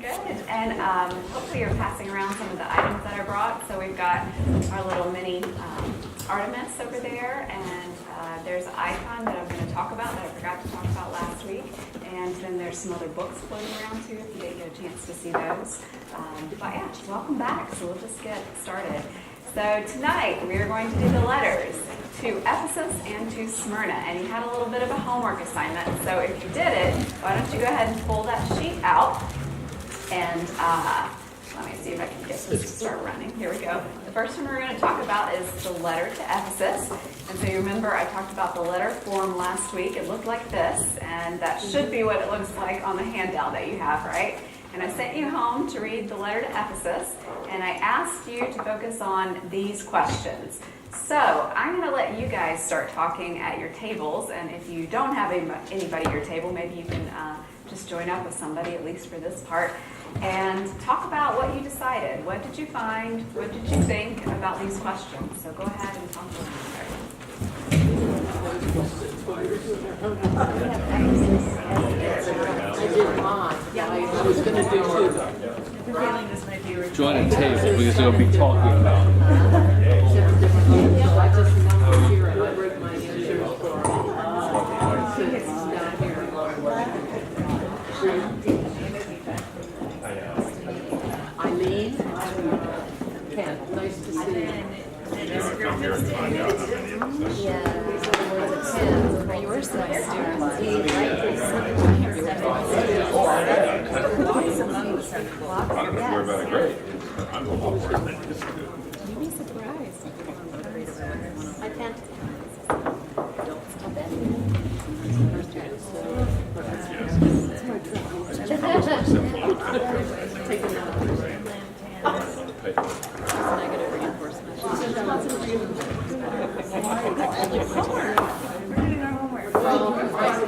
Good. And hopefully you're passing around some of the items that I brought. So we've got our little mini Artemis over there, and there's an icon that I'm going to talk about that I forgot to talk about last week. And then there's some other books floating around too, if you didn't get a chance to see those. But yeah, just welcome back. So we'll just get started. So tonight we are going to do the letters to Ephesus and to Smyrna. And you had a little bit of a homework assignment. So if you did it, why don't you go ahead and pull that sheet out. And let me see if I can get this to start running. Here we go. The first one we're going to talk about is the letter to Ephesus. And so you remember I talked about the letter form last week. It looked like this, and that should be what it looks like on the handout that you have, right? And I sent you home to read the letter to Ephesus, and I asked you to focus on these questions. So I'm going to let you guys start talking at your tables, and if you don't have anybody at your table, maybe you can just join up with somebody, at least for this part, and talk about what you decided. What did you find? What did you think about these questions? So go ahead and talk to them. I was going to do two. Join a table because they'll be talking about it. I just know here and I wrote my answers for down here. Eileen, Ken, nice to see you. We're about a grade. I'm all for it. You'd be surprised. I can't. Negative reinforcement.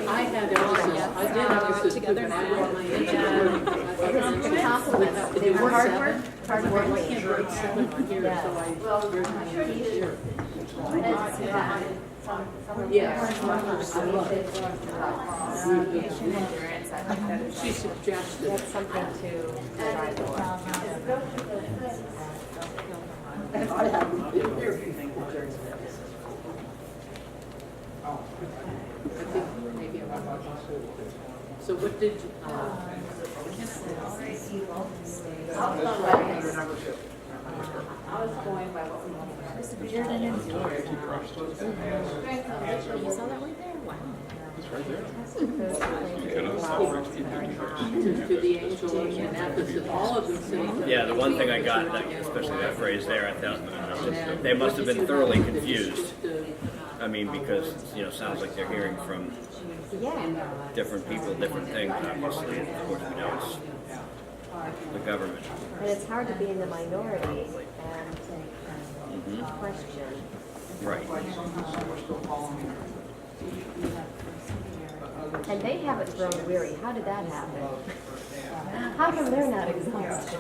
I had Elsa. I did Elsa together and I wrote my answer. They were hard work. Hard work. I can't write 7 on here, so I wrote my answer here. Yeah. She suggested Something to try for. So what did you, I was going by what we persevered and endured. You saw that right there? Wow. It's right there. to the angel in Ephesus, all of them say. Yeah, the one thing I got, especially that phrase there, I thought they must have been thoroughly confused. I mean, because, it sounds like they're hearing from different people, different things, obviously. And of course, we know it's the government. And it's hard to be in the minority and question. Right. And they haven't grown weary. How did that happen? How come they're not exhausted?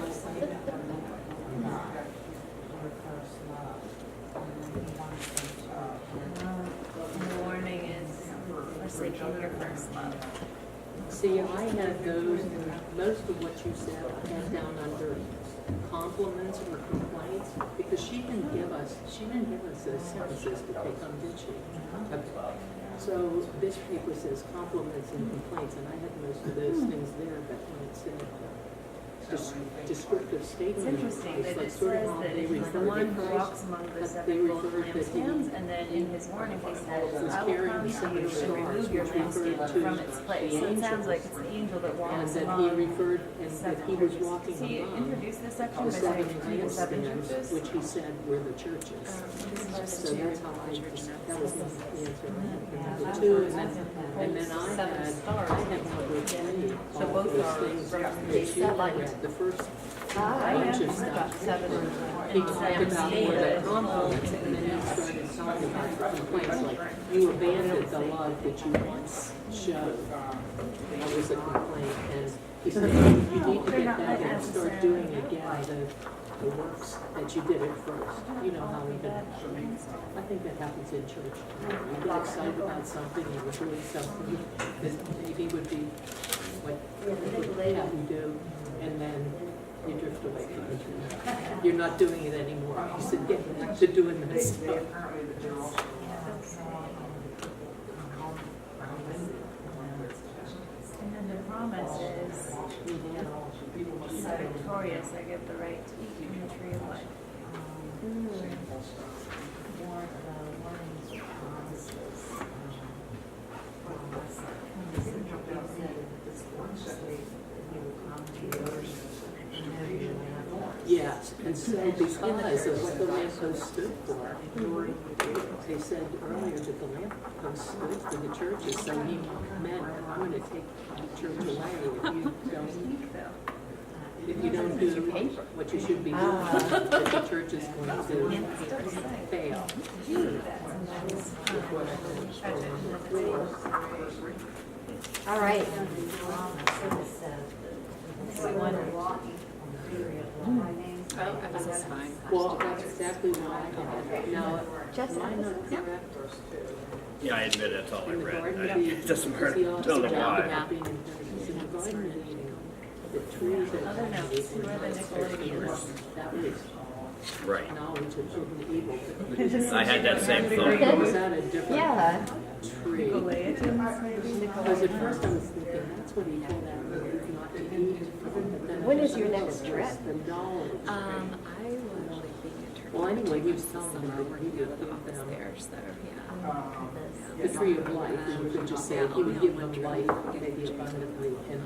Warning is forsaking your first love. See, I had those, most of what you said, I had down under compliments or complaints, because she didn't give us those sentences to pick on, did she? So this paper says compliments and complaints, and I had most of those things there, but when it said descriptive statement, It's interesting that like it sort of says how that they it's the refer one to who Christ, walks among the but they seven golden referred that he lampstands, and then in his warning he says, was I will carrying come to seven you and stars, remove your which referred lampstand to from its place. the So it sounds angels. like it's the angel that and walks that he among referred, and that he was walking So you among introduce this section the by seven saying the seven lampstands, churches. which he said were the churches. So that's how I, that was the answer. The two, and then I had number 3, So all both those are things that representation. she read, the first I bunch of got stuff. 7 He talked about where the compliments, and then he started talking about complaints, like, you abandoned the love that you once showed. That was a complaint, and he said, you need to get back and start doing again the works that you did at first. You know how we do. I think that happens in church. You get excited about something, and we're doing something that maybe would be what we have you do. and then you drift away from it. You're not doing it anymore. You said, get back to doing this. And then the promise is, victorious, I get the right to eat from the tree of life. Yes, and so because of what the lamppost stood for, they said earlier that the lamppost stood for the churches, so he meant, I'm going to take the church away if you don't do what you should be doing, that the church is going to fail. All right. Ephesus is fine. Well, that's exactly what I had. Now, Just am I not correct? Yeah, I admit that's all I In the read. Garden of It Eden, doesn't hurt. he Don't also know talked why. about being in paradise. In the Garden of Eden, the trees that Other notes, who are the Nicolaitans? that was Right. knowledge of good and evil. I had that same Was thought. that a different Yeah. tree? Because at first I was thinking, that's what he told Adam and Eve not to eat. But then When I is your thought, next no, trip? it's the knowledge. I will be being interviewed. Well, anyway, he was telling me that he would give them There, so the tree of life, and you could just say, he would give them life, maybe abundantly, and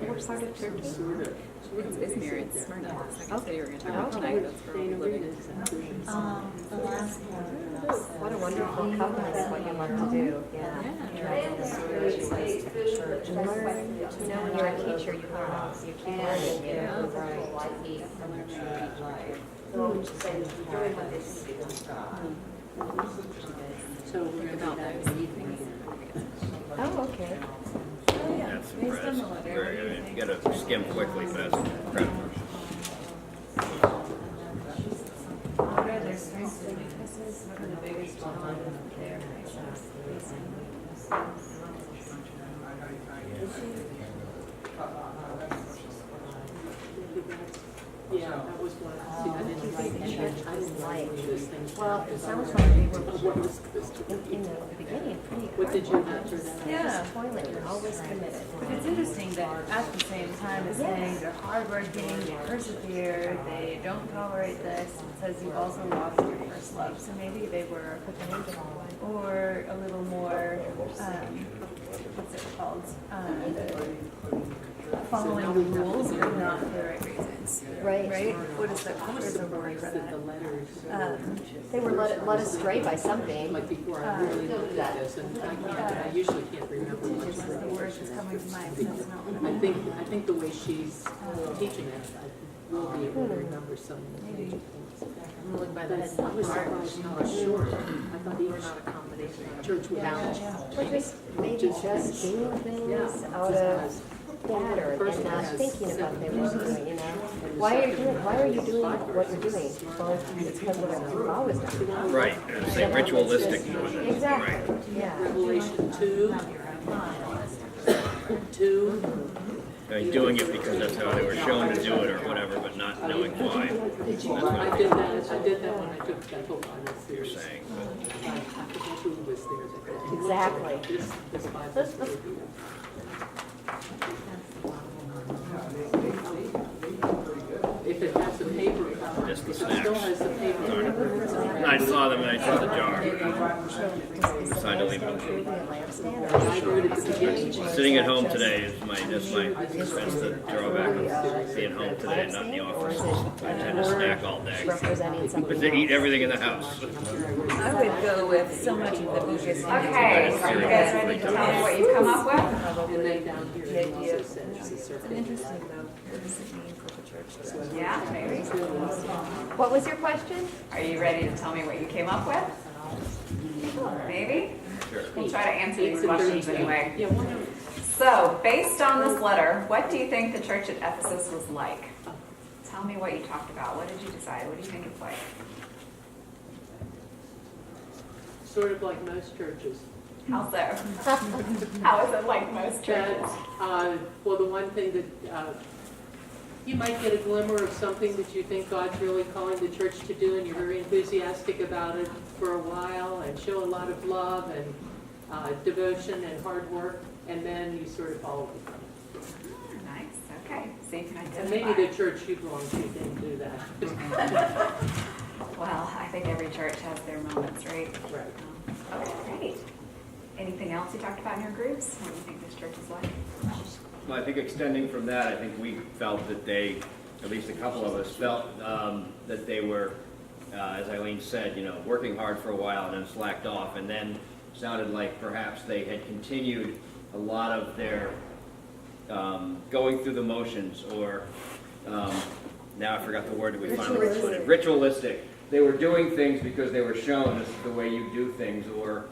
What part of Turkey? sort of. it's Izmir, it's Smyrna. I can say you're going to talk about Okay. tonight. That's where we're living. The last one. What a wonderful covenant, what you love to do. Yeah. Learn. You know, when you're a teacher, you learn. You keep learning. Yeah. So we're going to do that in the evening. Oh, okay. That's impressive. Very good. You got to skim quickly, but that's incredible. What are their strengths and weaknesses? What are the biggest challenges that they're Yeah, that was what, see, I didn't write any, I didn't write any of those things. Well, it sounds like they were What was supposed to be. in the beginning pretty. What did you have for that? Yeah. Toilet, you're always committed. But it's interesting that at the same time as saying they're hardworking, they persevere, they don't tolerate this, it says you've also lost your first love. So maybe they were, or a little more, what's it called? Following the rules, but not for the right reasons. Right. Right? What is the word for That the that? letters, They were led astray by something. like before I really looked at this, and I usually can't remember much This is of the word that's coming to mind, but that's not what I think the way she's teaching it, I will be able to remember some major things. Look by But I was surprised how short. I thought each church would have. Or just maybe just doing things out of that or and not thinking about what they were doing, you know? Why are you doing what you're doing? Well, it's because of what you've always done. Right. It's like ritualistic more than right. Exactly. Yeah. Revelation 2. Doing it because that's how they were shown to do it or whatever, but not knowing why. That's what I did that when I took that whole Bible you're series. saying. I forget who was there. Exactly. This Bible series. If it has some paper, Just the if it still snacks. has some paper. I saw them and I took the jar. Decided to leave it. I heard at the beginning. Sitting at home today is that's the drawback of being home today and not in the office. I tend to snack all day. Representing But something they eat else. everything in the house. I would go with so much of the biggest. Okay, so you guys ready to tell me what you've come up with? And then down here, it also says it's a circle. Interesting though, what does it mean for the church? Yeah, maybe. What was your question? Are you ready to tell me what you came up with? Maybe? We'll try to answer these questions anyway. Yeah, why not? So, based on this letter, what do you think the church at Ephesus was like? Tell me what you talked about. What did you decide? What do you think it's like? Sort of like most churches. How so? How is it like most churches? Well, the one thing that You might get a glimmer of something that you think God's really calling the church to do, and you're very enthusiastic about it for a while, and show a lot of love and devotion and hard work, and then you sort of follow it. Nice, okay, so you can And identify. maybe the church you belong to didn't do that. Well, I think every church has their moments, right? Right. Okay, great. Anything else you talked about in your groups? What do you think this church is like? Well, I think extending from that, I think we felt that they, at least a couple of us, felt that they were, as Eileen said, working hard for a while and then slacked off, and then sounded like perhaps they had continued a lot of their going through the motions, or now I forgot the word that we finally put it. Ritualistic. They were doing things because they were shown this is the way you do things, or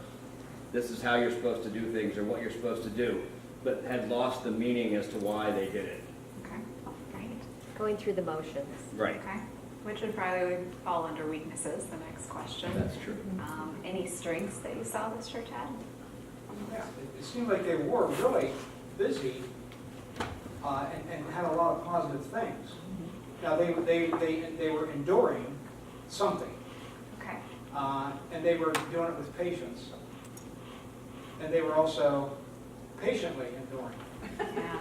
this is how you're supposed to do things, or what you're supposed to do, but had lost the meaning as to why they did it. Okay, great. Going through the motions. Right. Okay, which would probably fall under weaknesses, the next question. That's true. Any strengths that you saw this church had? Yeah, it seemed like they were really busy and had a lot of positive things. Now, they were enduring something, Okay, and they were doing it with patience. And they were also patiently enduring. yeah.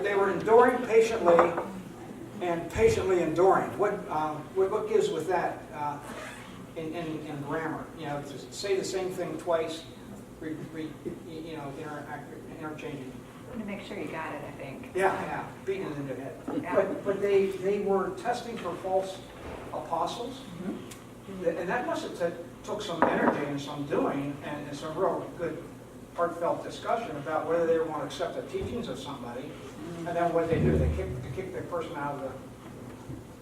They were enduring patiently and patiently enduring. What gives with that in grammar? To say the same thing twice, interchanging. I want to make sure you got it, I think. Yeah, beating it into the head. Yeah. But they were testing for false apostles, and that must have took some energy and some doing and some real good heartfelt discussion about whether they want to accept the teachings of somebody, and then what they do, they kick the person out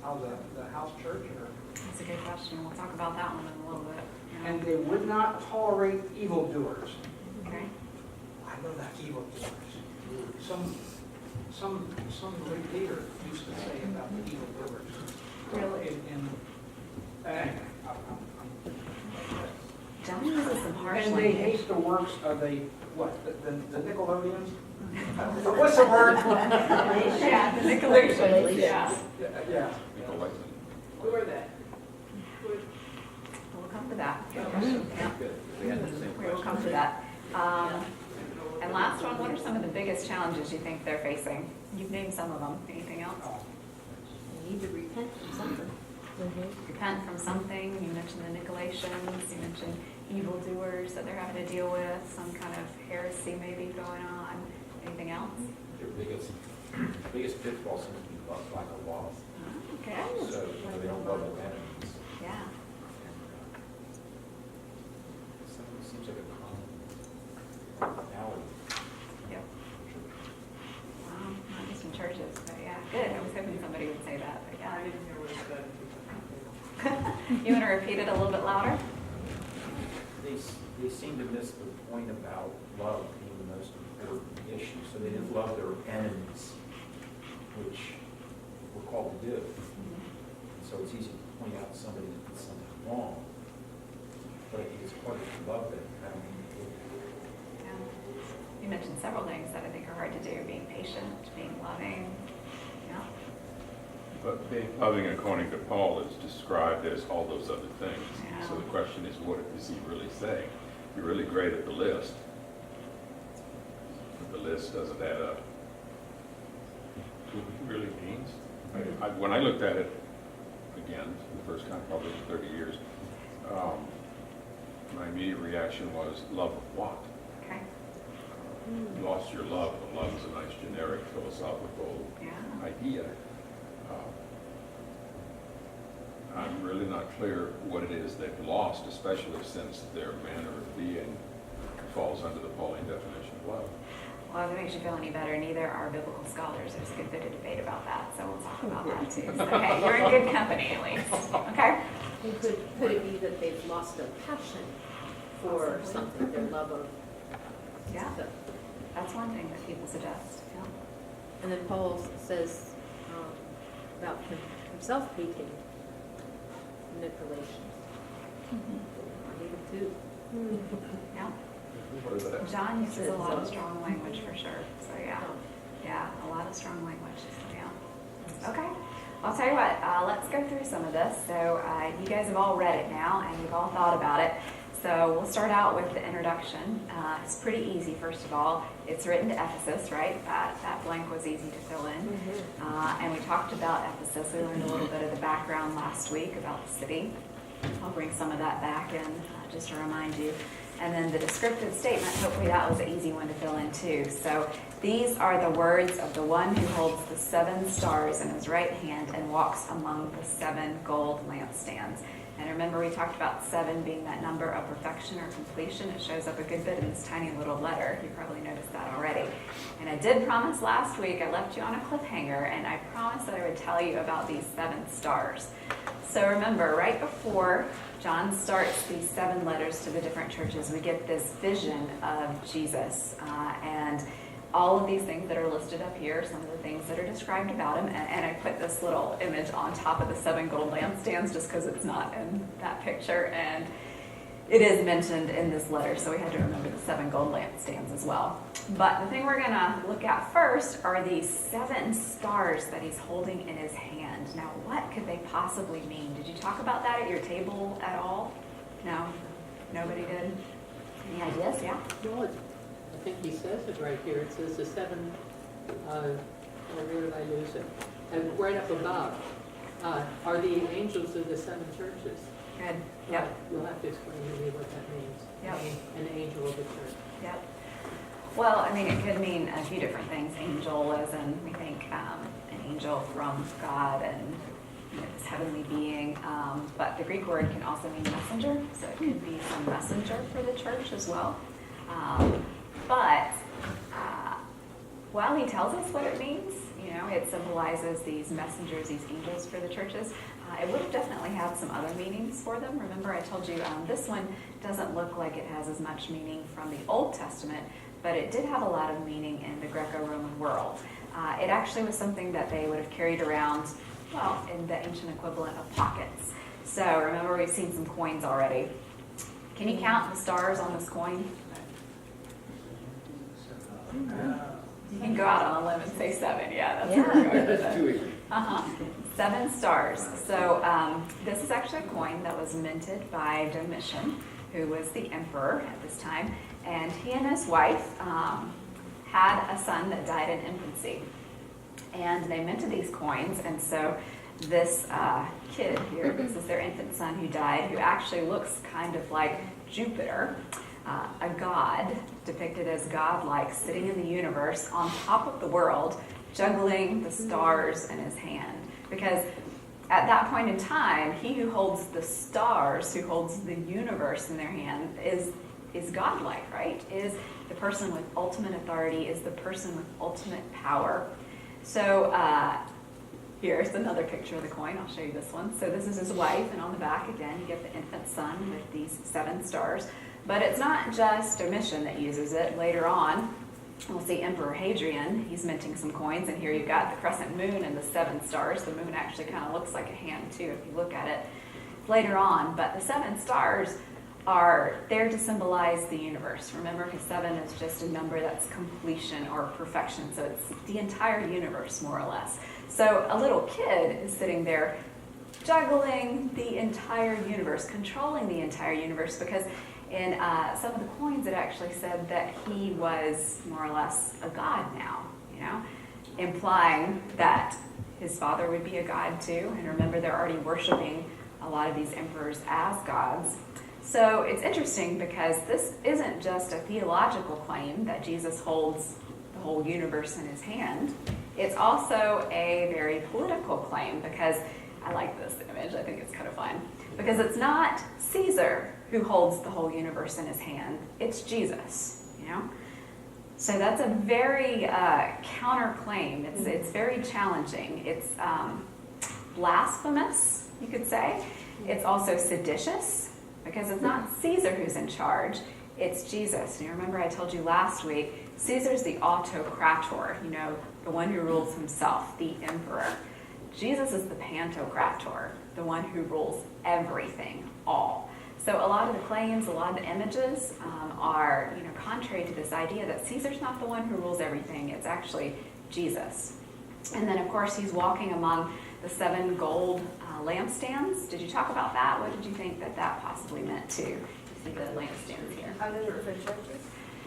of the house church, or. That's a good question. We'll talk about that one in a little bit. Yeah. And they would not tolerate evildoers. Okay. I know that evildoers. Some great leader used to say about the evildoers. Really? John uses some harsh And they language. hate the works of the Nickelodeons? What's the word? Yeah, the Nicolaitans, yeah. Yeah. Who are they? We'll come to that. Good question. Yeah. Good. We had the same We will question. come to that. And last one, what are some of the biggest challenges you think they're facing? You've named some of them. Anything else? You need to repent from something. Repent from something. You mentioned the Nicolaitans. You mentioned evildoers that they're having to deal with. Some kind of heresy maybe going on. Anything else? Their biggest pitfall seems to be lack of love. Okay. So they don't love their enemies. Yeah. It seems like a commonality. Yep. Well, not just in churches, but yeah, good. I was hoping somebody would say that, but yeah. You want to repeat it a little bit louder? They seem to miss the point about love being the most important issue. So they didn't love their enemies, which we're called to do. So it's easy to point out somebody that did something wrong. But I think it's part of the love that Yeah. You mentioned several things that I think are hard to do, being patient, being loving. Yeah. But being loving, according to Paul, is described as all those other things. Yeah. So the question is, what is he really saying? You're really great at the list, but the list doesn't add up to what he really means. When I looked at it again, for the first time probably in 30 years, my immediate reaction was, love of what? Okay. You lost your love, but love is a nice generic philosophical Yeah. idea. I'm really not clear what it is they've lost, especially since their manner of being falls under the Pauline definition of love. Well, if it makes you feel any better, neither are biblical scholars. There's a good bit of debate about that, so we'll talk about that too. So, okay, you're in good company at least. Okay. Could it be that they've lost their passion for something, their love of? Yeah. That's one thing that people suggest. Yeah. And then Paul says about himself hating manipulation. I hate him too. Yeah. What is that? John uses a lot of strong language for sure. So yeah. Yeah, a lot of strong language. So yeah. Okay. let's go through some of this. So you guys have all read it now, and you've all thought about it. So we'll start out with the introduction. It's pretty easy, first of all. It's written to Ephesus, right? That blank was easy to fill in. And we talked about Ephesus. We learned a little bit of the background last week about the city. I'll bring some of that back in just to remind you. And then the descriptive statement, hopefully that was an easy one to fill in too. So these are the words of the one who holds the 7 stars in his right hand and walks among the 7 gold lampstands. And remember, we talked about 7 being that number of perfection or completion. It shows up a good bit in this tiny little letter. You probably noticed that already. And I did promise last week, I left you on a cliffhanger, and I promised that I would tell you about these 7 stars. So remember, right before John starts these 7 letters to the different churches, we get this vision of Jesus and all of these things that are listed up here, some of the things that are described about him, and I put this little image on top of the 7 gold lampstands just because it's not in that picture, and it is mentioned in this letter, so we had to remember the 7 gold lampstands as well. But the thing we're going to look at first are these 7 stars that he's holding in his hand. Now, what could they possibly mean? Did you talk about that at your table at all? No? Nobody did? Any ideas? Yeah? Well, I think he says it right here. It says the 7, where did I lose it? And right up above are the angels of the 7 churches. Good. Yep. You'll have to explain to me what that means. Yep. An angel of the church. Yep. Well, I mean, it could mean a few different things. Angel, as in we think an angel from God and this heavenly being. But the Greek word can also mean messenger, so it could be some messenger for the church as well. But while he tells us what it means, it symbolizes these messengers, these angels for the churches. It would have definitely had some other meanings for them. Remember, I told you this one doesn't look like it has as much meaning from the Old Testament, but it did have a lot of meaning in the Greco-Roman world. It actually was something that they would have carried around, well, in the ancient equivalent of pockets. So remember, we've seen some coins already. Can you count the stars on this coin? You can go out on a limb and say 7. Yeah, that's where we're going with That's it. too easy. 7 stars. So this is actually a coin that was minted by Domitian, who was the emperor at this time. And he and his wife had a son that died in infancy. And they minted these coins. And so this kid here, this is their infant son who died, who actually looks kind of like Jupiter, a god, depicted as godlike, sitting in the universe on top of the world, juggling the stars in his hand. Because at that point in time, he who holds the stars, who holds the universe in their hand, is godlike, right? Is the person with ultimate authority, is the person with ultimate power. So here's another picture of the coin. I'll show you this one. So this is his wife, and on the back, again, you get the infant son with these 7 stars. But it's not just Domitian that uses it. Later on, we'll see Emperor Hadrian. He's minting some coins, and here you've got the crescent moon and the 7 stars. The moon actually kind of looks like a hand, too, if you look at it later on. But the 7 stars are there to symbolize the universe. Remember, because 7 is just a number that's completion or perfection. So it's the entire universe, more or less. So a little kid is sitting there juggling the entire universe, controlling the entire universe, because in some of the coins, it actually said that he was more or less a god now, implying that his father would be a god too. And remember, they're already worshiping a lot of these emperors as gods. So it's interesting because this isn't just a theological claim that Jesus holds the whole universe in his hand. It's also a very political claim, because I like this image. I think it's kind of fun. Because it's not Caesar who holds the whole universe in his hand. It's Jesus, So that's a very counterclaim. It's very challenging. It's blasphemous, you could say. It's also seditious, because it's not Caesar who's in charge. It's Jesus. And you remember I told you last week, Caesar's the autocrator, the one who rules himself, the emperor. Jesus is the pantocrator, the one who rules everything, all. So a lot of the claims, a lot of the images are, contrary to this idea that Caesar's not the one who rules everything. It's actually Jesus. And then, of course, he's walking among the the 7 gold lampstands. Did you talk about that? What did you think that that possibly meant too? You see the lampstands here. Are those for churches?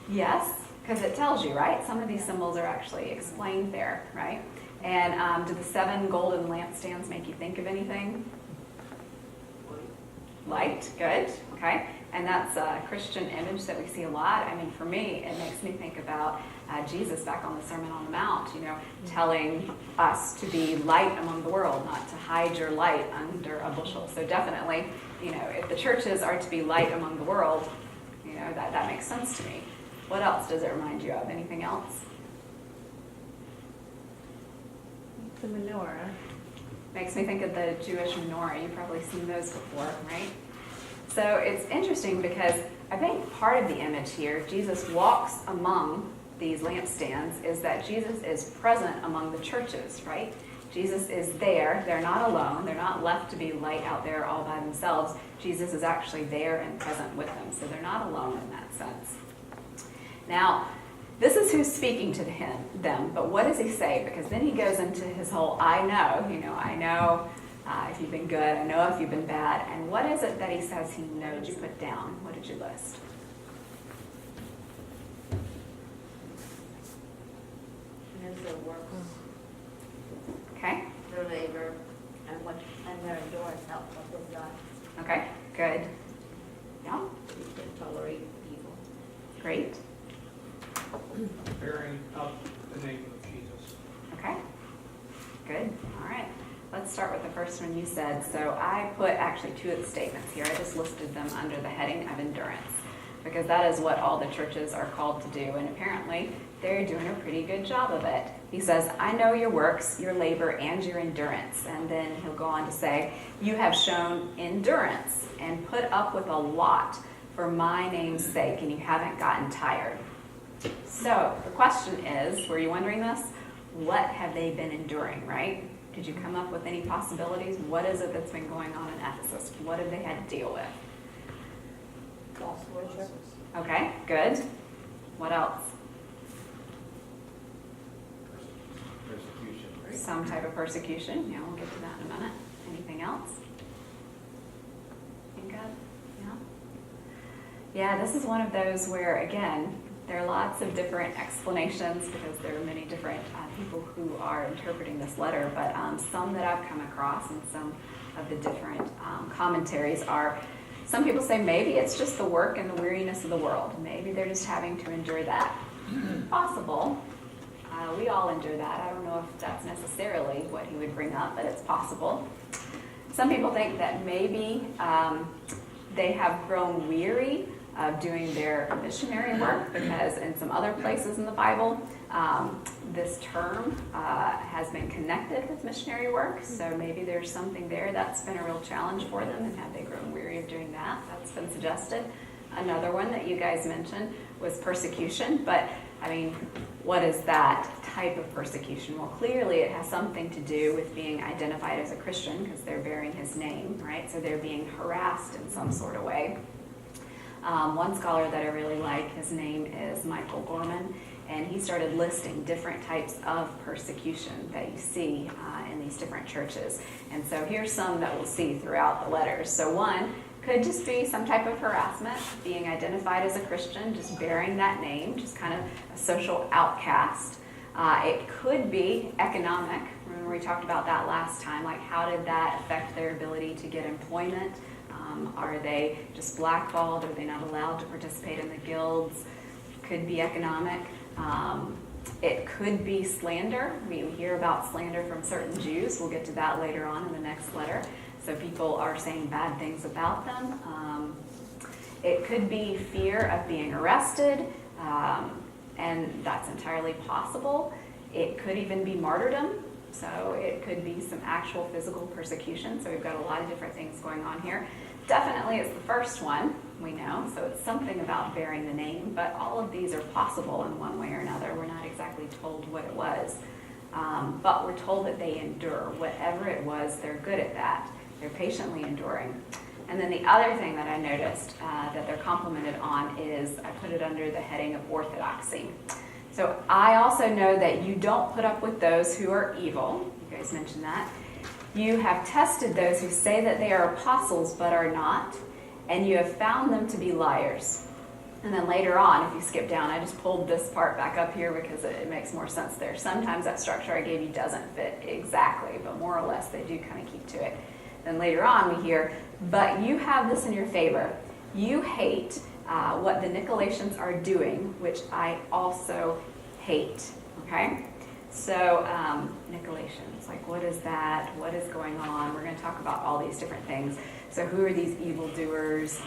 Yes, because it tells you, right? Some of these symbols are actually explained there, right? And do the 7 golden lampstands make you think of anything? Light, good, okay. And that's a Christian image that we see a lot. I mean, for me, it makes me think about Jesus back on the Sermon on the Mount, telling us to be light among the world, not to hide your light under a bushel. So definitely, if the churches are to be light among the world, that makes sense to me. What else does it remind you of? Anything else? The menorah. Makes me think of the Jewish menorah. You've probably seen those before, right? So it's interesting because I think part of the image here, Jesus walks among these lampstands, is that Jesus is present among the churches, right? Jesus is there. They're not alone. They're not left to be light out there all by themselves. Jesus is actually there and present with them. So they're not alone in that sense. Now, this is who's speaking to them, but what does he say? Because then he goes into his whole I know if you've been good, I know if you've been bad. And what is it that he says he knows? You put down? What did you list? Knows their works, Okay, their labor, and their endurance help what they've done. okay, good. Yeah, You can tolerate evil. great. Bearing up the name of Jesus. Okay, good. All right. Let's start with the first one you said. So I put actually 2 of the statements here. I just listed them under the heading of endurance because that is what all the churches are called to do. And apparently they're doing a pretty good job of it. He says, I know your works, your labor, and your endurance. And then he'll go on to say, you have shown endurance and put up with a lot for my name's sake, and you haven't gotten tired. So the question is, were you wondering this? What have they been enduring, right? Did you come up with any possibilities? What is it that's been going on in Ephesus? What have they had to deal with? False worship. Okay, good. What else? Persecution, right? Some type of persecution. Yeah, we'll get to that in a minute. Anything else? Think of? Yeah. Yeah, this is one of those where, again, there are lots of different explanations because there are many different people who are interpreting this letter, but some that I've come across and some of the different commentaries are, some people say maybe it's just the work and the weariness of the world. Maybe they're just having to endure that. Possible. We all endure that. I don't know if that's necessarily what he would bring up, but it's possible. Some people think that maybe they have grown weary of doing their missionary work because in some other places in the Bible, this term has been connected with missionary work. So maybe there's something there that's been a real challenge for them, and have they grown weary of doing that? That's been suggested. Another one that you guys mentioned was persecution, but I mean, what is that type of persecution? Well, clearly it has something to do with being identified as a Christian because they're bearing his name, right? So they're being harassed in some sort of way. One scholar that I really like, his name is Michael Gorman, and he started listing different types of persecution that you see in these different churches. And so here's some that we'll see throughout the letters. So one could just be some type of harassment, being identified as a Christian, just bearing that name, just kind of a social outcast. It could be economic. Remember we talked about that last time, like how did that affect their ability to get employment? Are they just blackballed? Are they not allowed to participate in the guilds? Could be economic. It could be slander. We hear about slander from certain Jews. We'll get to that later on in the next letter. So people are saying bad things about them. It could be fear of being arrested, and that's entirely possible. It could even be martyrdom. So it could be some actual physical persecution. So we've got a lot of different things going on here. Definitely it's the first one, we know, so it's something about bearing the name, but all of these are possible in one way or another. We're not exactly told what it was, but we're told that they endure. Whatever it was, they're good at that. They're patiently enduring. And then the other thing that I noticed that they're complimented on is, I put it under the heading of orthodoxy. So I also know that you don't put up with those who are evil. You guys mentioned that. You have tested those who say that they are apostles but are not, and you have found them to be liars. And then later on, if you skip down, I just pulled this part back up here because it makes more sense there. Sometimes that structure I gave you doesn't fit exactly, but more or less they do kind of keep to it. Then later on we hear, but you have this in your favor. You hate what the Nicolaitans are doing, which I also hate. Okay? So Nicolaitans, like what is that? What is going on? We're going to talk about all these different things. So who are these evildoers?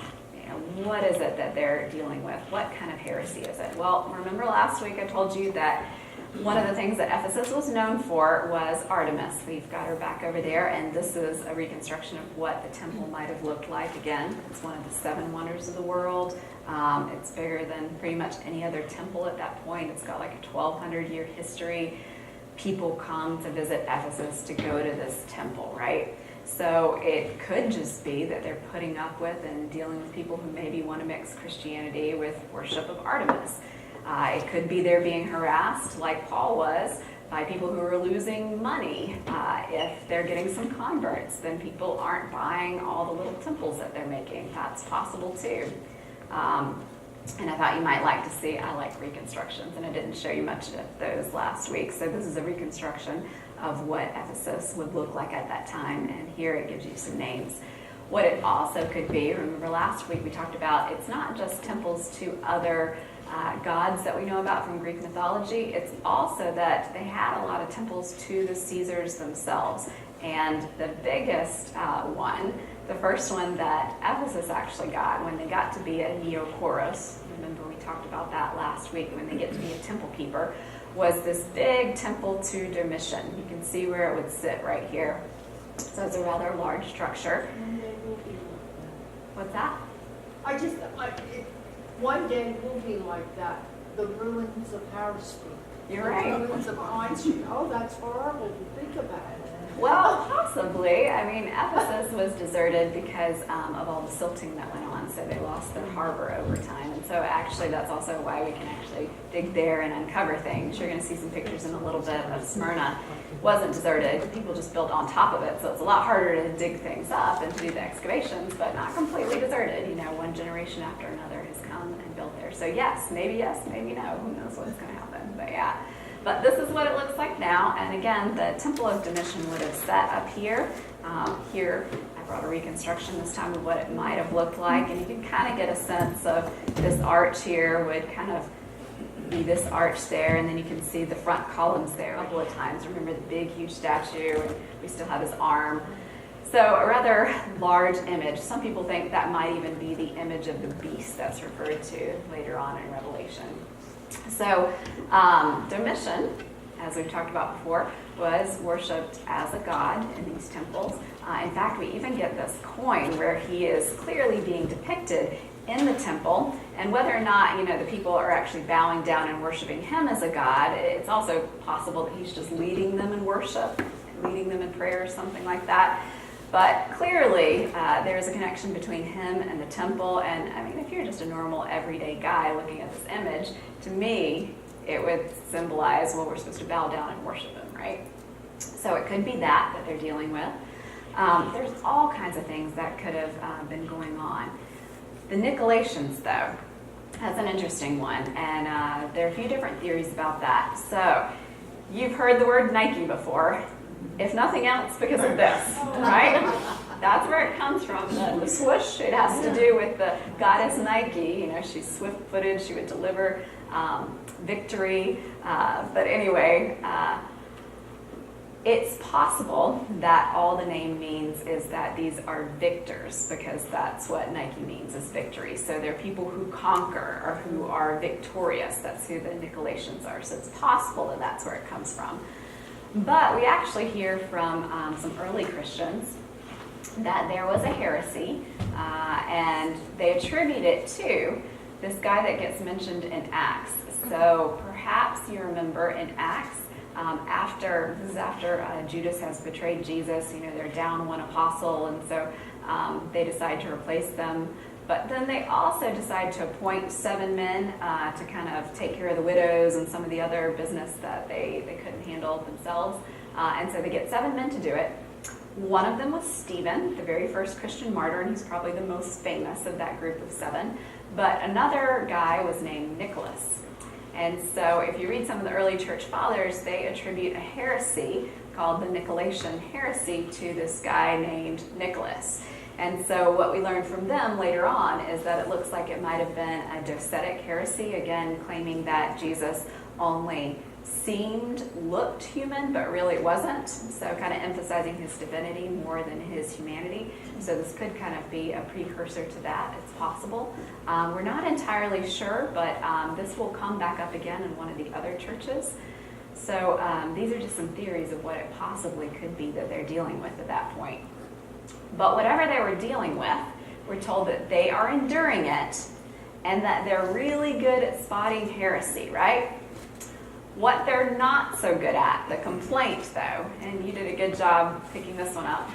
What is it that they're dealing with? What kind of heresy is it? Well, remember last week I told you that one of the things that Ephesus was known for was Artemis. We've got her back over there, and this is a reconstruction of what the temple might have looked like. Again, it's one of the 7 wonders of the world. It's bigger than pretty much any other temple at that point. It's got like a 1,200-year history. People come to visit Ephesus to go to this temple, right? So it could just be that they're putting up with and dealing with people who maybe want to mix Christianity with worship of Artemis. It could be they're being harassed, like Paul was, by people who are losing money. If they're getting some converts, then people aren't buying all the little temples that they're making. That's possible too. And I thought you might like to see, I like reconstructions, and I didn't show you much of those last week. So this is a reconstruction of what Ephesus would look like at that time, and here it gives you some names. What it also could be, remember last week we talked about, it's not just temples to other gods that we know about from Greek mythology, it's also that they had a lot of temples to the Caesars themselves. And the biggest one, the first one that Ephesus actually got when they got to be a Neokoros, remember we talked about that last week, when they get to be a temple keeper, was this big temple to Domitian. You can see where it would sit right here. So it's a rather large structure. What's that? One day will be like that, the ruins of Harris Street. You're right. The ruins of Pine Street. Oh, that's horrible to think about it. Well, possibly. I mean, Ephesus was deserted because of all the silting that went on, so they lost their harbor over time. And so actually that's also why we can actually dig there and uncover things. You're going to see some pictures in a little bit of Smyrna. It wasn't deserted. People just built on top of it, so it's a lot harder to dig things up and to do the excavations, but not completely deserted. You know, one generation after another has come and built there. So yes, maybe no. Who knows what's going to happen, but yeah. But this is what it looks like now, and again, the Temple of Domitian would have sat up here. Here, I brought a reconstruction this time of what it might have looked like, and you can kind of get a sense of this arch here would kind of be this arch there, and then you can see the front columns there a couple of times. Remember the big, huge statue, and we still have his arm. So a rather large image. Some people think that might even be the image of the beast that's referred to later on in Revelation. So Domitian, as we've talked about before, was worshipped as a god in these temples. In fact, we even get this coin where he is clearly being depicted in the temple, and whether or not, you know, the people are actually bowing down and worshiping him as a god, it's also possible that he's just leading them in worship, leading them in prayer or something like that. But clearly, there's a connection between him and the temple, and I mean, if you're just a normal, everyday guy looking at this image, to me, it would symbolize, well, we're supposed to bow down and worship him, right? So it could be that they're dealing with. There's all kinds of things that could have been going on. The Nicolaitans, though, that's an interesting one, and there are a few different theories about that. So you've heard the word Nike before. If nothing else, because of this, right? That's where it comes from, the swoosh. It has to do with the goddess Nike. You know, she's swift-footed. She would deliver victory. But anyway, it's possible that all the name means is that these are victors, because that's what Nike means, is victory. So they're people who conquer or who are victorious. That's who the Nicolaitans are. So it's possible that that's where it comes from. But we actually hear from some early Christians that there was a heresy, and they attribute it to this guy that gets mentioned in Acts. So perhaps you remember in Acts, after Judas has betrayed Jesus, you know, they're down one apostle, and so they decide to replace them. But then they also decide to appoint 7 men to kind of take care of the widows and some of the other business that they couldn't handle themselves. And so they get 7 men to do it. One of them was Stephen, the very first Christian martyr, and he's probably the most famous of that group of 7. But another guy was named Nicholas. And so if you read some of the early church fathers, they attribute a heresy called the Nicolaitanian heresy to this guy named Nicholas. And so what we learned from them later on is that it looks like it might have been a docetic heresy, again claiming that Jesus only looked human, but really wasn't. So kind of emphasizing his divinity more than his humanity. So this could kind of be a precursor to that. It's possible. We're not entirely sure, but this will come back up again in one of the other churches. So these are just some theories of what it possibly could be that they're dealing with at that point. But whatever they were dealing with, we're told that they are enduring it and that they're really good at spotting heresy, right? What they're not so good at, the complaint though, and you did a good job picking this one up,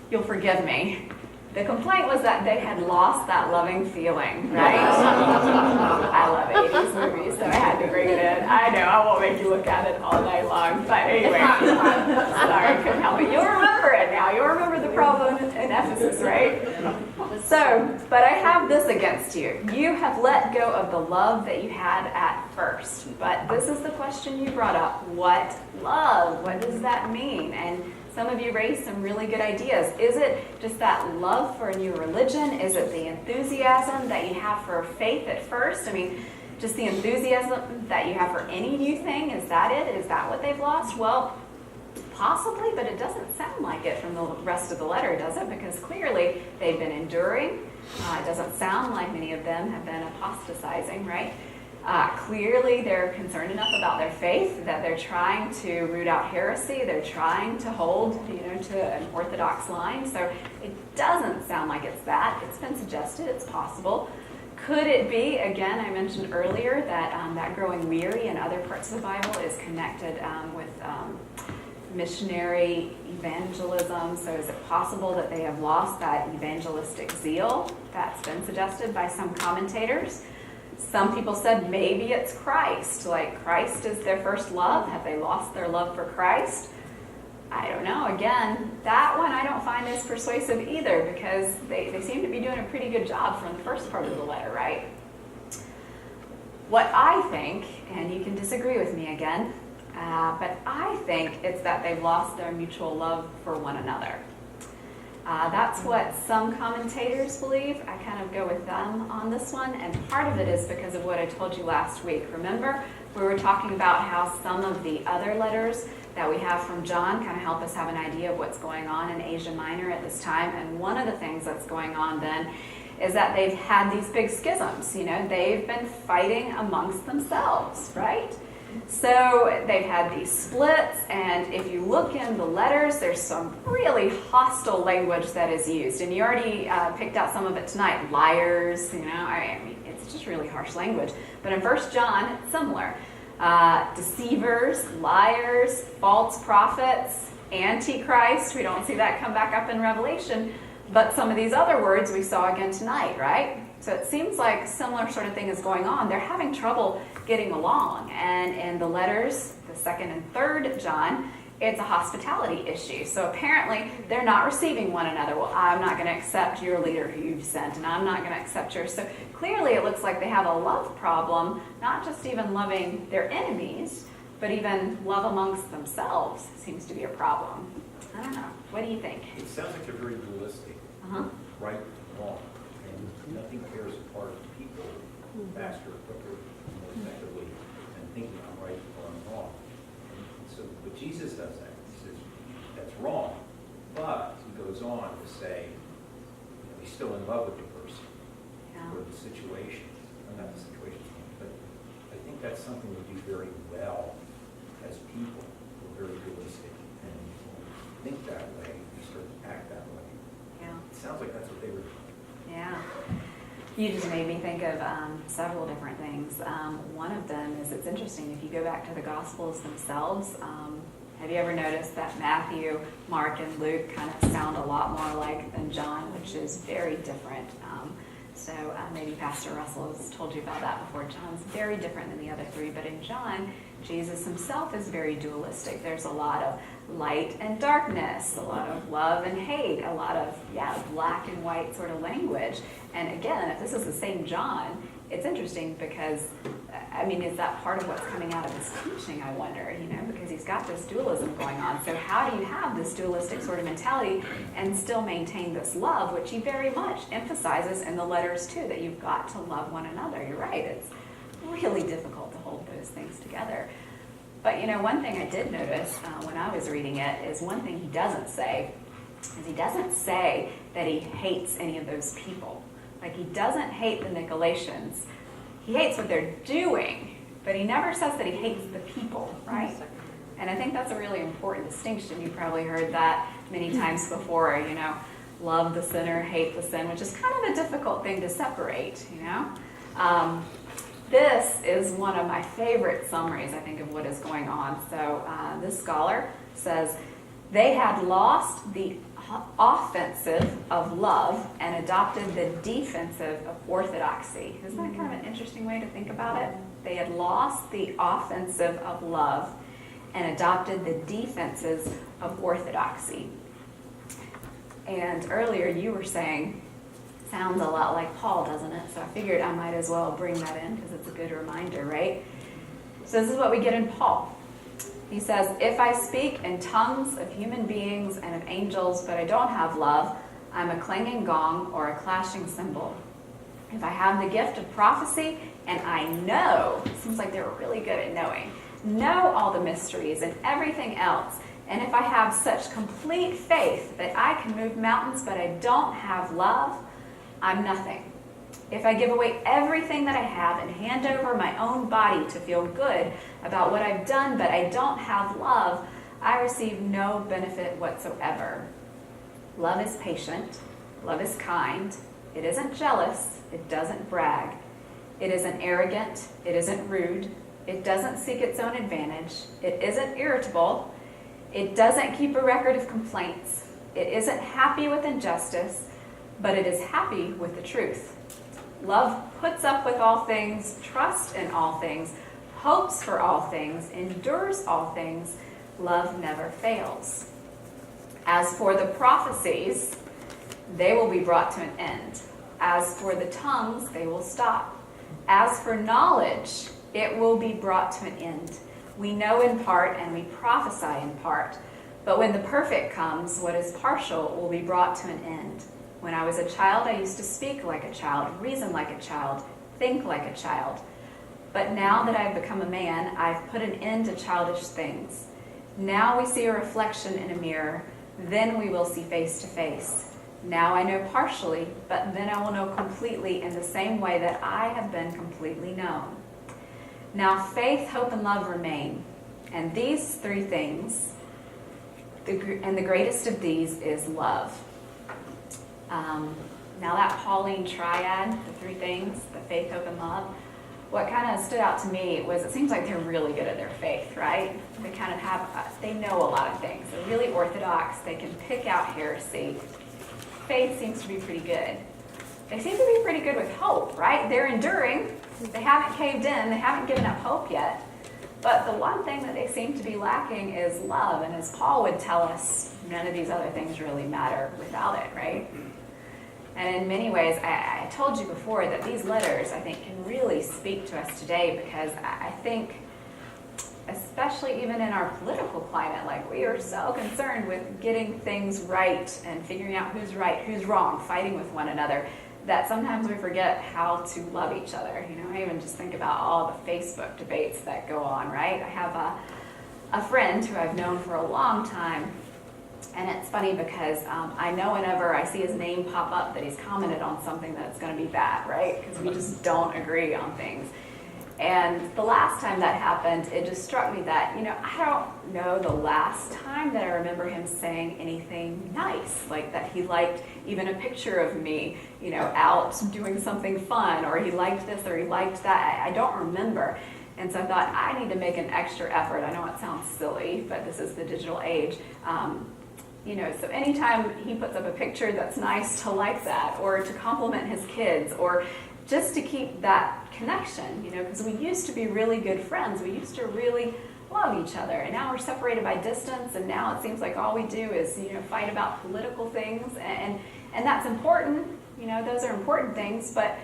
you'll forgive me. The complaint was that they had lost that loving feeling, right? I love 80s movies, so I had to bring it in. I know, I won't make you look at it all night long, but anyway, sorry, couldn't help it. You'll remember it now. You'll remember the problem in Ephesus, right? So, but I have this against you. You have let go of the love that you had at first. But this is the question you brought up. What love? What does that mean? And some of you raised some really good ideas. Is it just that love for a new religion? Is it the enthusiasm that you have for faith at first? I mean, just the enthusiasm that you have for any new thing? Is that it? Is that what they've lost? Well, possibly, but it doesn't sound like it from the rest of the letter, does it? Because clearly they've been enduring. It doesn't sound like many of them have been apostatizing, right? Clearly they're concerned enough about their faith that they're trying to root out heresy. They're trying to hold, to an orthodox line. So it doesn't sound like it's that. It's been suggested. It's possible. Could it be, again, I mentioned earlier that that growing weary in other parts of the Bible is connected with missionary evangelism. So is it possible that they have lost that evangelistic zeal? That's been suggested by some commentators. Some people said maybe it's Christ, like Christ is their first love. Have they lost their love for Christ? I don't know. Again, that one I don't find as persuasive either, because they seem to be doing a pretty good job from the first part of the letter, right? What I think, and you can disagree with me again, but I think it's that they've lost their mutual love for one another. That's what some commentators believe. I kind of go with them on this one, and part of it is because of what I told you last week. Remember, we were talking about how some of the other letters that we have from John kind of help us have an idea of what's going on in Asia Minor at this time, and one of the things that's going on then is that they've had these big schisms. They've been fighting amongst themselves, right? So they've had these splits, and if you look in the letters, there's some really hostile language that is used. And you already picked out some of it tonight. Liars, I mean, it's just really harsh language. But in 1 John, it's similar. Deceivers, liars, false prophets, antichrist. We don't see that come back up in Revelation. But some of these other words we saw again tonight, right? So it seems like a similar sort of thing is going on. They're having trouble getting along. And in the letters, the 2nd and 3rd John, it's a hospitality issue. So apparently they're not receiving one another. Well, I'm not going to accept your leader who you've sent, and I'm not going to accept yours. So clearly it looks like they have a love problem, not just even loving their enemies, but even love amongst themselves seems to be a problem. I don't know. What do you think? It sounds like they're very dualistic, right and wrong, and nothing tears apart people faster, quicker, more effectively than thinking I'm right or I'm wrong. And so, but Jesus does that. He says that's wrong, but he goes on to say he's still in love with the person or the situation. Well, not the situation, but I think that's something we do very well as people. We're very dualistic, and when we think that way, we start to act that way. Yeah. It sounds like that's what they were doing. Yeah. You just made me think of several different things. One of them is, it's interesting, if you go back to the Gospels themselves, have you ever noticed that Matthew, Mark, and Luke kind of sound a lot more alike than John, which is very different. So maybe Pastor Russell has told you about that before. John's very different than the other three, but in John, Jesus himself is very dualistic. There's a lot of light and darkness, a lot of love and hate, a lot of, black and white sort of language. And again, if this is the same John, it's interesting because, is that part of what's coming out of his teaching, I wonder, because he's got this dualism going on. So how do you have this dualistic sort of mentality and still maintain this love, which he very much emphasizes in the letters too, that you've got to love one another. You're right, it's really difficult to hold those things together. But one thing I did notice when I was reading it is one thing he doesn't say is he doesn't say that he hates any of those people. Like, he doesn't hate the Nicolaitans. He hates what they're doing, but he never says that he hates the people, right? And I think that's a really important distinction. You probably heard that many times before, love the sinner, hate the sin, which is kind of a difficult thing to separate, This is one of my favorite summaries, I think, of what is going on. So this scholar says, they had lost the offensive of love and adopted the defensive of orthodoxy. Isn't that kind of an interesting way to think about it? They had lost the offensive of love and adopted the defenses of orthodoxy. And earlier you were saying, sounds a lot like Paul, doesn't it? So I figured I might as well bring that in because it's a good reminder, right? So this is what we get in Paul. He says, if I speak in tongues of human beings and of angels, but I don't have love, I'm a clanging gong or a clashing cymbal. If I have the gift of prophecy and I know, it seems like they were really good at know all the mysteries and everything else, and if I have such complete faith that I can move mountains, but I don't have love, I'm nothing. If I give away everything that I have and hand over my own body to feel good about what I've done, but I don't have love, I receive no benefit whatsoever. Love is patient. Love is kind. It isn't jealous. It doesn't brag. It isn't arrogant. It isn't rude. It doesn't seek its own advantage. It isn't irritable. It doesn't keep a record of complaints. It isn't happy with injustice, but it is happy with the truth. Love puts up with all things, trusts in all things, hopes for all things, endures all things. Love never fails. As for the prophecies, they will be brought to an end. As for the tongues, they will stop. As for knowledge, it will be brought to an end. We know in part and we prophesy in part. But when the perfect comes, what is partial will be brought to an end. When I was a child, I used to speak like a child, reason like a child, think like a child. But now that I've become a man, I've put an end to childish things. Now we see a reflection in a mirror, then we will see face to face. Now I know partially, but then I will know completely in the same way that I have been completely known. Now faith, hope, and love remain. And these three things, and the greatest of these is love. Now that Pauline triad, the three things, the faith, hope, and love, what kind of stood out to me was it seems like they're really good at their faith, right? They kind of have, they know a lot of things. They're really orthodox. They can pick out heresy. Faith seems to be pretty good. They seem to be pretty good with hope, right? They're enduring. They haven't caved in. They haven't given up hope yet. But the one thing that they seem to be lacking is love. And as Paul would tell us, none of these other things really matter without it, right? And in many ways, I told you before that these letters, I think, can really speak to us today because I think, especially even in our political climate, like we are so concerned with getting things right and figuring out who's right, who's wrong, fighting with one another, that sometimes we forget how to love each other. I even just think about all the Facebook debates that go on, right? I have a friend who I've known for a long time. And it's funny because I know whenever I see his name pop up that he's commented on something that's going to be bad, right? Because we just don't agree on things. And the last time that happened, it just struck me that, I don't know the last time that I remember him saying anything nice, like that he liked even a picture of me, out doing something fun, or he liked this or he liked that. I don't remember. And so I thought, I need to make an extra effort. I know it sounds silly, but this is the digital age. So anytime he puts up a picture that's nice, to like that, or to compliment his kids, or just to keep that connection, because we used to be really good friends. We used to really love each other, and now we're separated by distance, and now it seems like all we do is, fight about political things, and that's important. Those are important things, but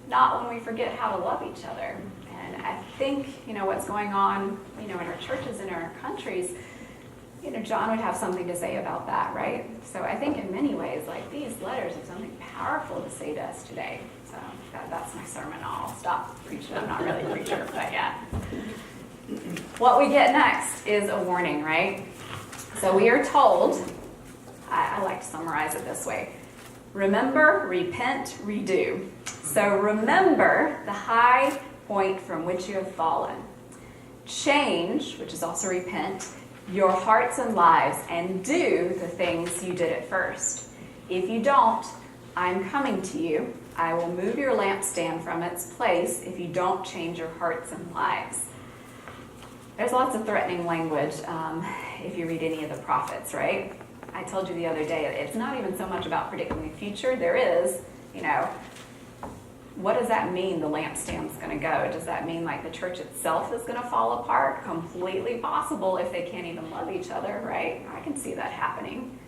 not when we forget how to love each other. And I think, what's going on, in our churches and in our countries, John would have something to say about that, right? So I think in many ways, like, these letters have something powerful to say to us today. So that's my sermon. I'll stop preaching. I'm not really a preacher, but yeah. What we get next is a warning, right? So we are told, I like to summarize it this way: remember, repent, redo. So remember the high point from which you have fallen. Change, which is also repent, your hearts and lives, and do the things you did at first. If you don't, I'm coming to you. I will move your lampstand from its place if you don't change your hearts and lives. There's lots of threatening language if you read any of the prophets, right? I told you the other day, it's not even so much about predicting the future. There is, what does that mean, the lampstand's going to go? Does that mean like the church itself is going to fall apart? Completely possible if they can't even love each other, right? I can see that happening.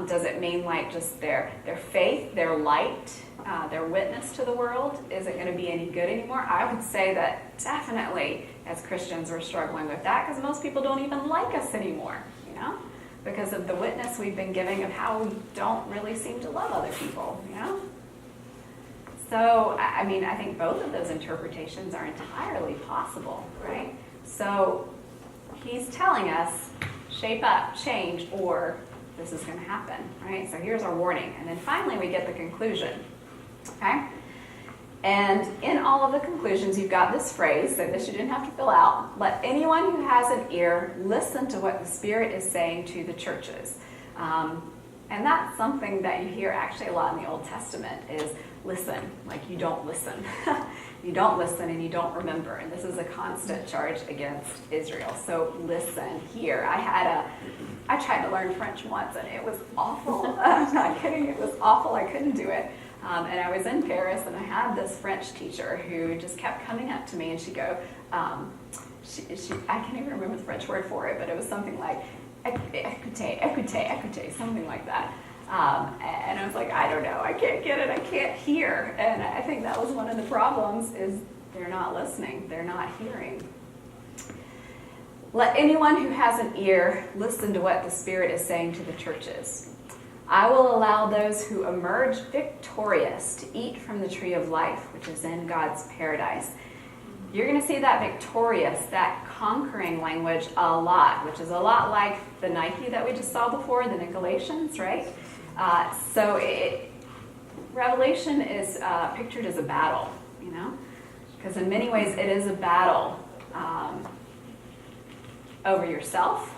Does it mean like just their faith, their light, their witness to the world isn't going to be any good anymore? I would say that definitely as Christians we're struggling with that, because most people don't even like us anymore, because of the witness we've been giving of how we don't really seem to love other people, So, I think both of those interpretations are entirely possible, right? So he's telling us, shape up, change, or this is going to happen, right? So here's our warning. And then finally we get the conclusion, okay? And in all of the conclusions, you've got this phrase, so this you didn't have to fill out: let anyone who has an ear listen to what the Spirit is saying to the churches. And that's something that you hear actually a lot in the Old Testament is listen, like you don't listen. You don't listen and you don't remember. And this is a constant charge against Israel. So listen, hear. I tried to learn French once and it was awful. I'm not kidding, it was awful. I couldn't do it. And I was in Paris and I had this French teacher who just kept coming up to me and she'd go, I can't even remember the French word for it, but it was something like, écoutez, something like that. And I was like, I don't know, I can't get it, I can't hear. And I think that was one of the problems, is they're not listening, they're not hearing. Let anyone who has an ear listen to what the Spirit is saying to the churches. I will allow those who emerge victorious to eat from the tree of life, which is in God's paradise. You're going to see that victorious, that conquering language a lot, which is a lot like the Nike that we just saw before, the Nicolaitans, right? Revelation is pictured as a battle, because in many ways it is a battle over yourself,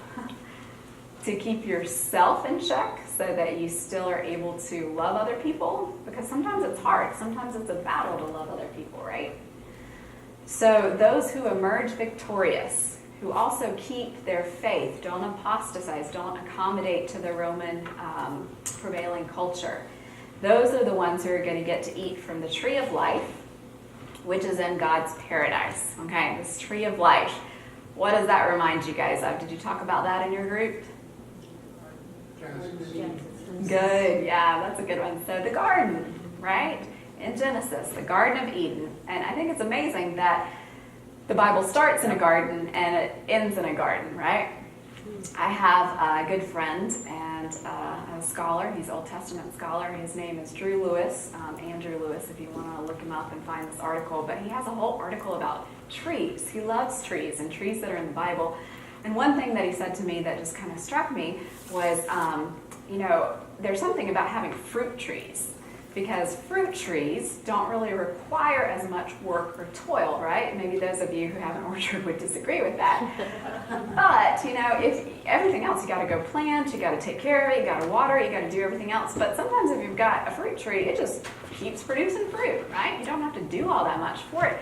to keep yourself in check so that you still are able to love other people, because sometimes it's hard. Sometimes it's a battle to love other people, right? So those who emerge victorious, who also keep their faith, don't apostatize, don't accommodate to the Roman prevailing culture, those are the ones who are going to get to eat from the tree of life, which is in God's paradise. Okay, this tree of life. What does that remind you guys of? Did you talk about that in your group? Good, yeah, that's a good one. So the garden, right? In Genesis, the Garden of Eden. And I think it's amazing that the Bible starts in a garden and it ends in a garden, right? I have a good friend and a scholar. He's an Old Testament scholar. His name is Drew Lewis, Andrew Lewis, if you want to look him up and find this article. But he has a whole article about trees. He loves trees and trees that are in the Bible. And one thing that he said to me that just kind of struck me was, there's something about having fruit trees, because fruit trees don't really require as much work or toil, right? Maybe those of you who have an orchard would disagree with that. But, if everything else, you got to go plant, you got to take care of it, you got to water it, you got to do everything else. But sometimes if you've got a fruit tree, it just keeps producing fruit, right? You don't have to do all that much for it.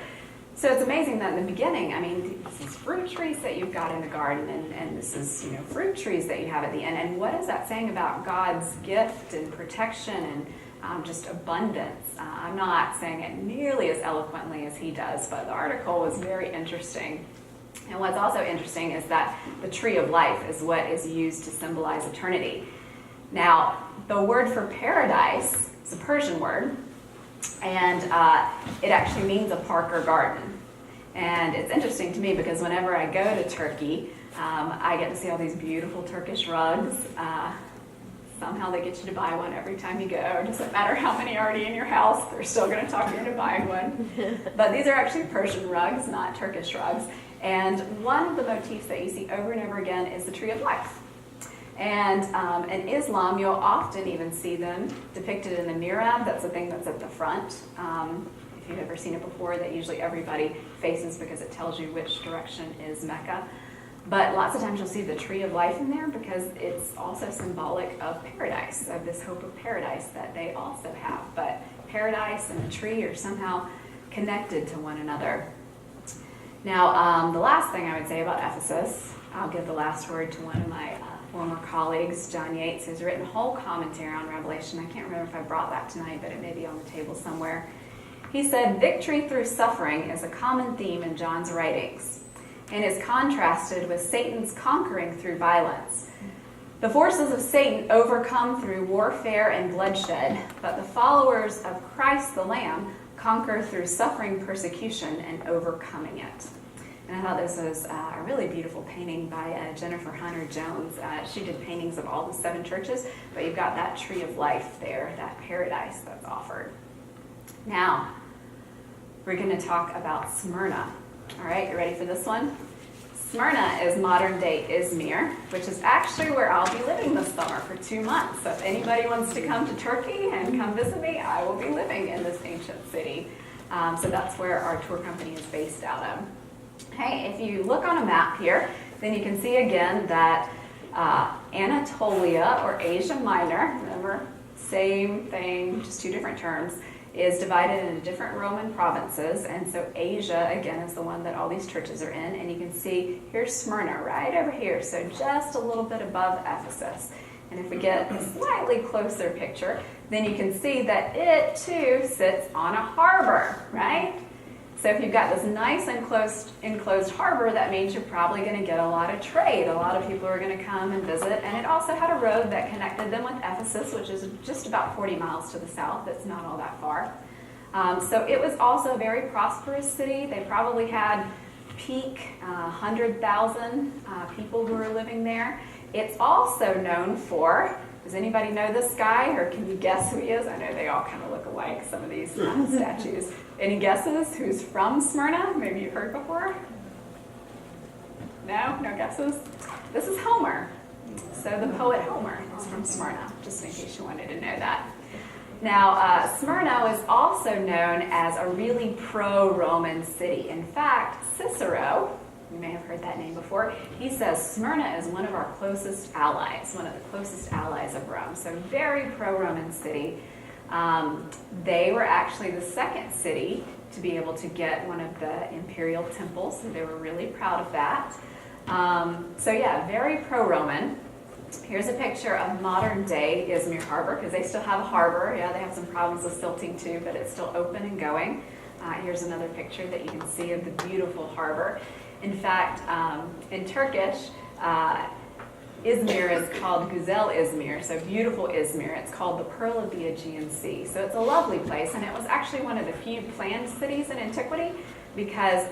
So it's amazing that in the beginning, I mean, this is fruit trees that you've got in the garden, and this is, fruit trees that you have at the end. And what is that saying about God's gift and protection and just abundance? I'm not saying it nearly as eloquently as he does, but the article was very interesting. And what's also interesting is that the tree of life is what is used to symbolize eternity. Now, the word for paradise is a Persian word, and it actually means a park or garden. And it's interesting to me because whenever I go to Turkey, I get to see all these beautiful Turkish rugs. Somehow they get you to buy one every time you go. It doesn't matter how many are already in your house, they're still going to talk you into buying one. But these are actually Persian rugs, not Turkish rugs. And one of the motifs that you see over and over again is the tree of life. And in Islam, you'll often even see them depicted in the mihrab. That's the thing that's at the front. If you've ever seen it before, that usually everybody faces because it tells you which direction is Mecca. But lots of times you'll see the tree of life in there because it's also symbolic of paradise, of this hope of paradise that they also have. But paradise and the tree are somehow connected to one another. Now, the last thing I would say about Ephesus, I'll give the last word to one of my former colleagues, John Yates, who's written a whole commentary on Revelation. I can't remember if I brought that tonight, but it may be on the table somewhere. He said, victory through suffering is a common theme in John's writings and is contrasted with Satan's conquering through violence. The forces of Satan overcome through warfare and bloodshed, but the followers of Christ the Lamb conquer through suffering, persecution, and overcoming it. And I thought this was a really beautiful painting by Jennifer Hunter-Jones. She did paintings of all the 7 churches, but you've got that tree of life there, that paradise that's offered. Now, we're going to talk about Smyrna. All right, you ready for this one? Smyrna is modern-day Izmir, which is actually where I'll be living this summer for 2 months. So if anybody wants to come to Turkey and come visit me, I will be living in this ancient city. So that's where our tour company is based out of. Hey, if you look on a map here, then you can see again that Anatolia, or Asia Minor, remember, same thing, just 2 different terms, is divided into different Roman provinces. And so Asia, again, is the one that all these churches are in. And you can see here's Smyrna right over here, so just a little bit above Ephesus. And if we get a slightly closer picture, then you can see that it too sits on a harbor, right? So if you've got this nice enclosed harbor, that means you're probably going to get a lot of trade. A lot of people are going to come and visit. And it also had a road that connected them with Ephesus, which is just about 40 miles to the south. It's not all that far. So it was also a very prosperous city. They probably had peak 100,000 people who were living there. It's also known for, does anybody know this guy, or can you guess who he is? I know they all kind of look alike, some of these statues. Any guesses who's from Smyrna? Maybe you've heard before? No? No guesses? This is Homer. So the poet Homer is from Smyrna, just in case you wanted to know that. Now, Smyrna was also known as a really pro-Roman city. In fact, Cicero, you may have heard that name before, he says Smyrna is one of our closest allies, one of the closest allies of Rome. So very pro-Roman city. They were actually the second city to be able to get one of the imperial temples, so they were really proud of that. So yeah, very pro-Roman. Here's a picture of modern-day Izmir Harbor, because they still have a harbor. Yeah, they have some problems with silting too, but it's still open and going. Here's another picture that you can see of the beautiful harbor. In fact, in Turkish, Izmir is called Güzel Izmir, so beautiful Izmir. It's called the Pearl of the Aegean Sea. So it's a lovely place, and it was actually one of the few planned cities in antiquity because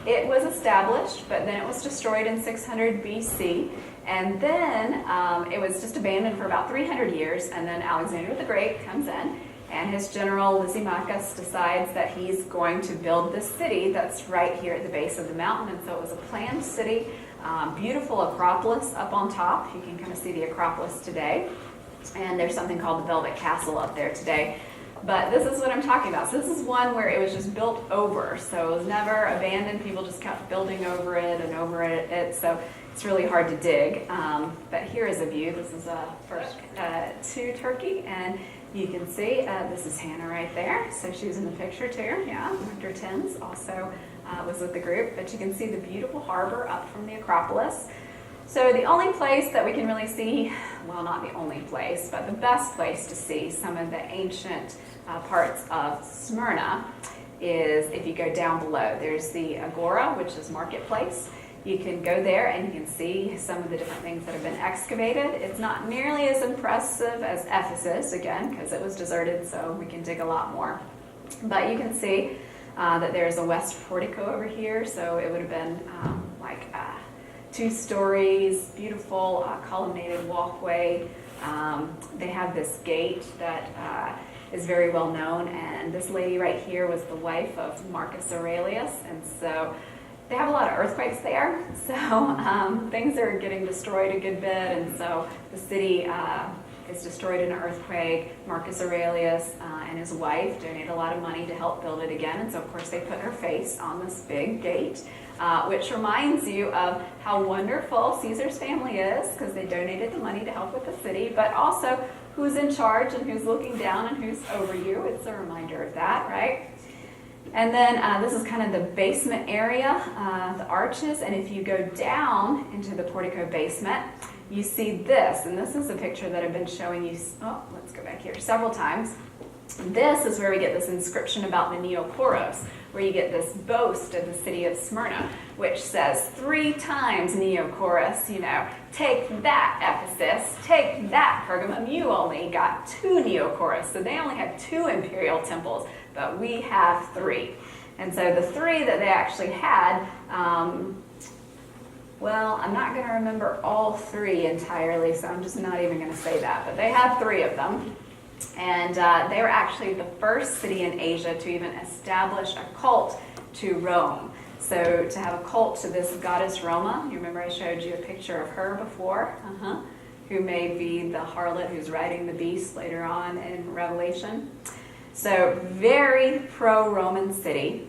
it was established, but then it was destroyed in 600 BC, and then it was just abandoned for about 300 years, and then Alexander the Great comes in, and his general Lysimachus decides that he's going to build this city that's right here at the base of the mountain, and so it was a planned city. Beautiful Acropolis up on top. You can kind of see the Acropolis today. And there's something called the Velvet Castle up there today. But this is what I'm talking about. So this is one where it was just built over. So it was never abandoned. People just kept building over it and over it. So it's really hard to dig. But here is a view. This is first to Turkey. And You can see, this is Hannah right there. So she was in the picture too, yeah. Dr. Tins also was with the group. But you can see the beautiful harbor up from the Acropolis. So the only place that we can really see, well, not the only place, but the best place to see some of the ancient parts of Smyrna is if you go down below. There's the Agora, which is Marketplace. You can go there and you can see some of the different things that have been excavated. It's not nearly as impressive as Ephesus, again, because it was deserted, so we can dig a lot more. But you can see that there's a west portico over here, so it would have been like 2 stories, beautiful colonnaded walkway. They have this gate that is very well known, and this lady right here was the wife of Marcus Aurelius, and so they have a lot of earthquakes there, so things are getting destroyed a good bit, and so the city is destroyed in an earthquake. Marcus Aurelius and his wife donated a lot of money to help build it again, and so of course they put her face on this big gate, which reminds you of how wonderful Caesar's family is, because they donated the money to help with the city, but also who's in charge and who's looking down and who's over you. It's a reminder of that, right? And then this is kind of the basement area, the arches, and if you go down into the portico basement, you see this, and this is a picture that I've been showing you, let's go back here, several times. This is where we get this inscription about the Neokoros, where you get this boast of the city of Smyrna, which says 3 times Neokoros, take that Ephesus, take that Pergamum, you only got 2 Neokoros, so they only had 2 imperial temples, but we have 3. And so the 3 that they actually had, well, I'm not going to remember all 3 entirely, so I'm just not even going to say that, but they had 3 of them. And they were actually the first city in Asia to even establish a cult to Rome. So to have a cult to this goddess Roma, you remember I showed you a picture of her before, who may be the harlot who's riding the beast later on in Revelation. So very pro-Roman city.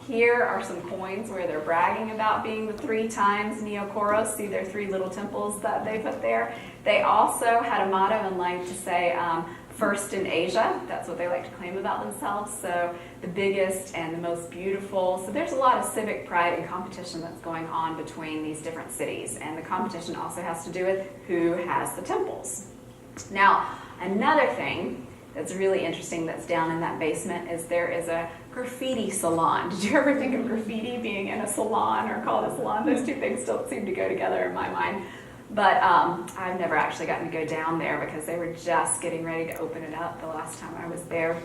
Here are some coins where they're bragging about being the 3 times Neokoros. See their 3 little temples that they put there. They also had a motto in life to say, first in Asia. That's what they like to claim about themselves. So the biggest and the most beautiful. So there's a lot of civic pride and competition that's going on between these different cities. And the competition also has to do with who has the temples. Now, another thing that's really interesting that's down in that basement is there is a graffiti salon. Did you ever think of graffiti being in a salon or called a salon? Those 2 things don't seem to go together in my mind. But I've never actually gotten to go down there because they were just getting ready to open it up the last time I was there.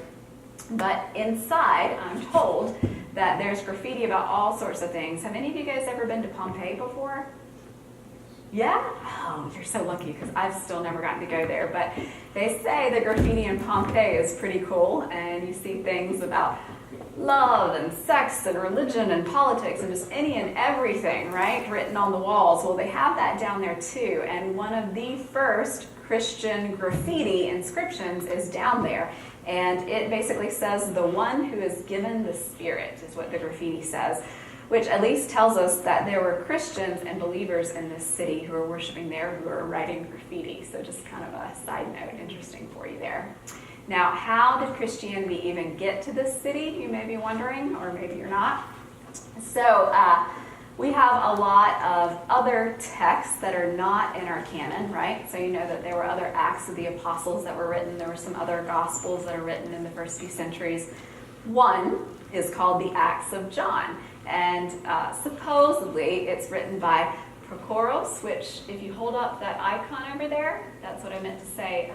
But inside, I'm told that there's graffiti about all sorts of things. Have any of you guys ever been to Pompeii before? Yeah? Oh, you're so lucky because I've still never gotten to go there. But they say the graffiti in Pompeii is pretty cool, and you see things about love and sex and religion and politics and just any and everything, right, written on the walls. Well, they have that down there too, and one of the first Christian graffiti inscriptions is down there, and it basically says, "The one who is given the Spirit," is what the graffiti says, which at least tells us that there were Christians and believers in this city who were worshiping there, who were writing graffiti. So just kind of a side note, interesting for you there. Now, how did Christianity even get to this city, you may be wondering, or maybe you're not. So we have a lot of other texts that are not in our canon, right? So you know that there were other Acts of the Apostles that were written. There were some other Gospels that are written in the first few centuries. One is called the Acts of John. And supposedly it's written by Prochorus, which if you hold up that icon over there, that's what I meant to say.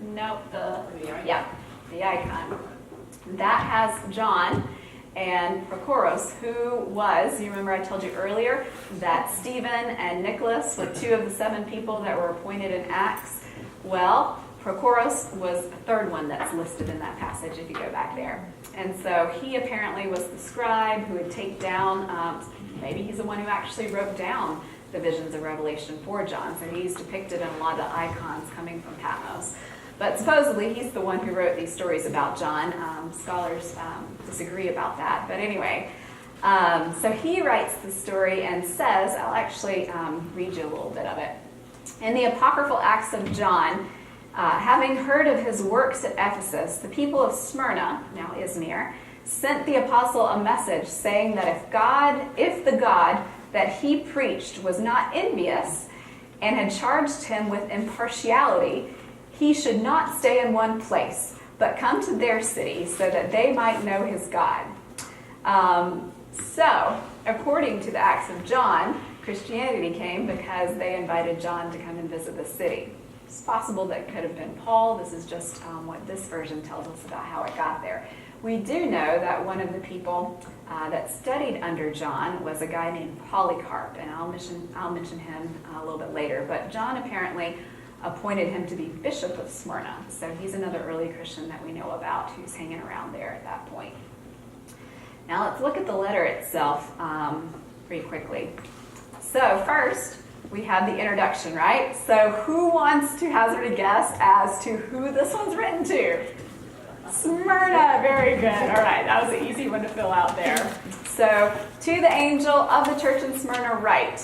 Nope, the icon. That has John and Prochorus, who was, you remember I told you earlier that Stephen and Nicholas were 2 of the 7 people that were appointed in Acts. Well, Prochorus was the 3rd one that's listed in that passage if you go back there. And so he apparently was the scribe who would take down, maybe he's the one who actually wrote down the visions of Revelation for John. So he's depicted in a lot of the icons coming from Patmos. But supposedly he's the one who wrote these stories about John. Scholars disagree about that. But anyway, so he writes the story and says, I'll actually read you a little bit of it. In the apocryphal Acts of John, Having heard of his works at Ephesus, the people of Smyrna, now Izmir, sent the apostle a message saying that if the God that he preached was not envious and had charged him with impartiality, he should not stay in one place, but come to their city so that they might know his God. So, according to the Acts of John, Christianity came because they invited John to come and visit the city. It's possible that it could have been Paul. This is just what this version tells us about how it got there. We do know that one of the people that studied under John was a guy named Polycarp, and I'll mention him a little bit later. But John apparently appointed him to be Bishop of Smyrna, so he's another early Christian that we know about who's hanging around there at that point. Now let's look at the letter itself pretty quickly. So first, we have the introduction, right? So who wants to hazard a guess as to who this one's written to? Smyrna, very good. All right, that was an easy one to fill out there. So, to the angel of the church in Smyrna write.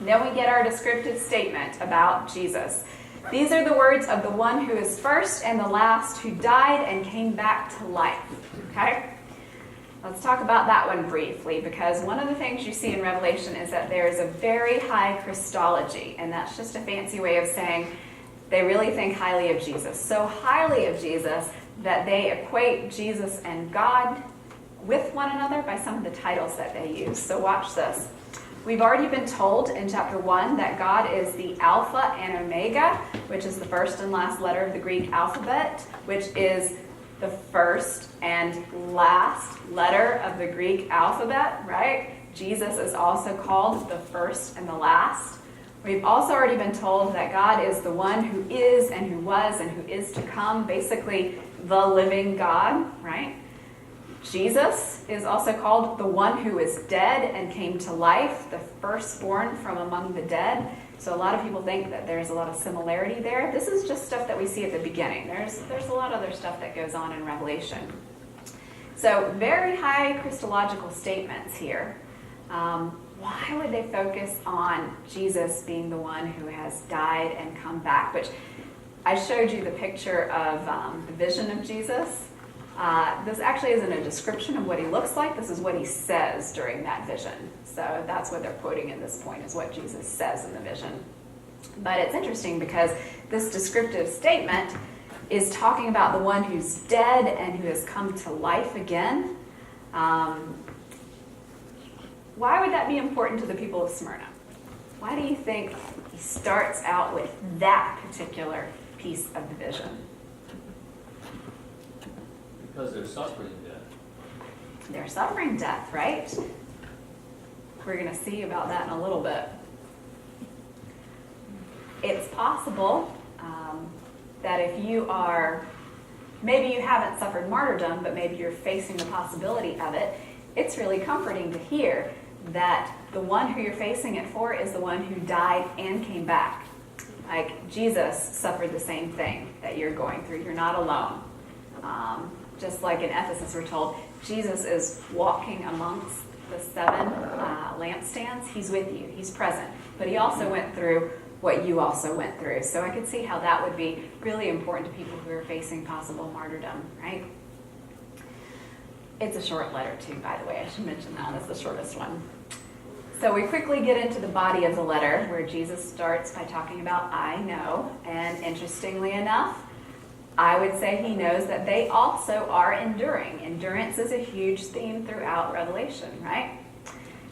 Then we get our descriptive statement about Jesus. These are the words of the one who is first and the last, who died and came back to life. Okay? Let's talk about that one briefly, because one of the things you see in Revelation is that there's a very high Christology, and that's just a fancy way of saying they really think highly of Jesus. So highly of Jesus that they equate Jesus and God with one another by some of the titles that they use. So watch this. We've already been told in chapter 1 that God is the Alpha and Omega, which is the first and last letter of the Greek alphabet, which is the first and last letter of the Greek alphabet, right? Jesus is also called the first and the last. We've also already been told that God is the one who is and who was and who is to come, basically the living God, right? Jesus is also called the one who is dead and came to life, the firstborn from among the dead. So a lot of people think that there's a lot of similarity there. This is just stuff that we see at the beginning. There's a lot of other stuff that goes on in Revelation. So very high Christological statements here. Why would they focus on Jesus being the one who has died and come back? Which I showed you the picture of the vision of Jesus. This actually isn't a description of what he looks like. This is what he says during that vision. So that's what they're quoting at this point, is what Jesus says in the vision. But it's interesting because this descriptive statement is talking about the one who's dead and who has come to life again. Why would that be important to the people of Smyrna? Why do you think he starts out with that particular piece of the vision? Because they're suffering death. They're suffering death, right? We're going to see about that in a little bit. It's possible that if you are, maybe you haven't suffered martyrdom, but maybe you're facing the possibility of it, it's really comforting to hear that the one who you're facing it for is the one who died and came back. Like Jesus suffered the same thing that you're going through. You're not alone. Just like in Ephesus, we're told Jesus is walking amongst the 7 lampstands. He's with you. He's present. But he also went through what you also went through. So I could see how that would be really important to people who are facing possible martyrdom, right? It's a short letter too, by the way. I should mention that. It's the shortest one. So we quickly get into the body of the letter, where Jesus starts by talking about I know. And interestingly enough, I would say he knows that they also are enduring. Endurance is a huge theme throughout Revelation, right?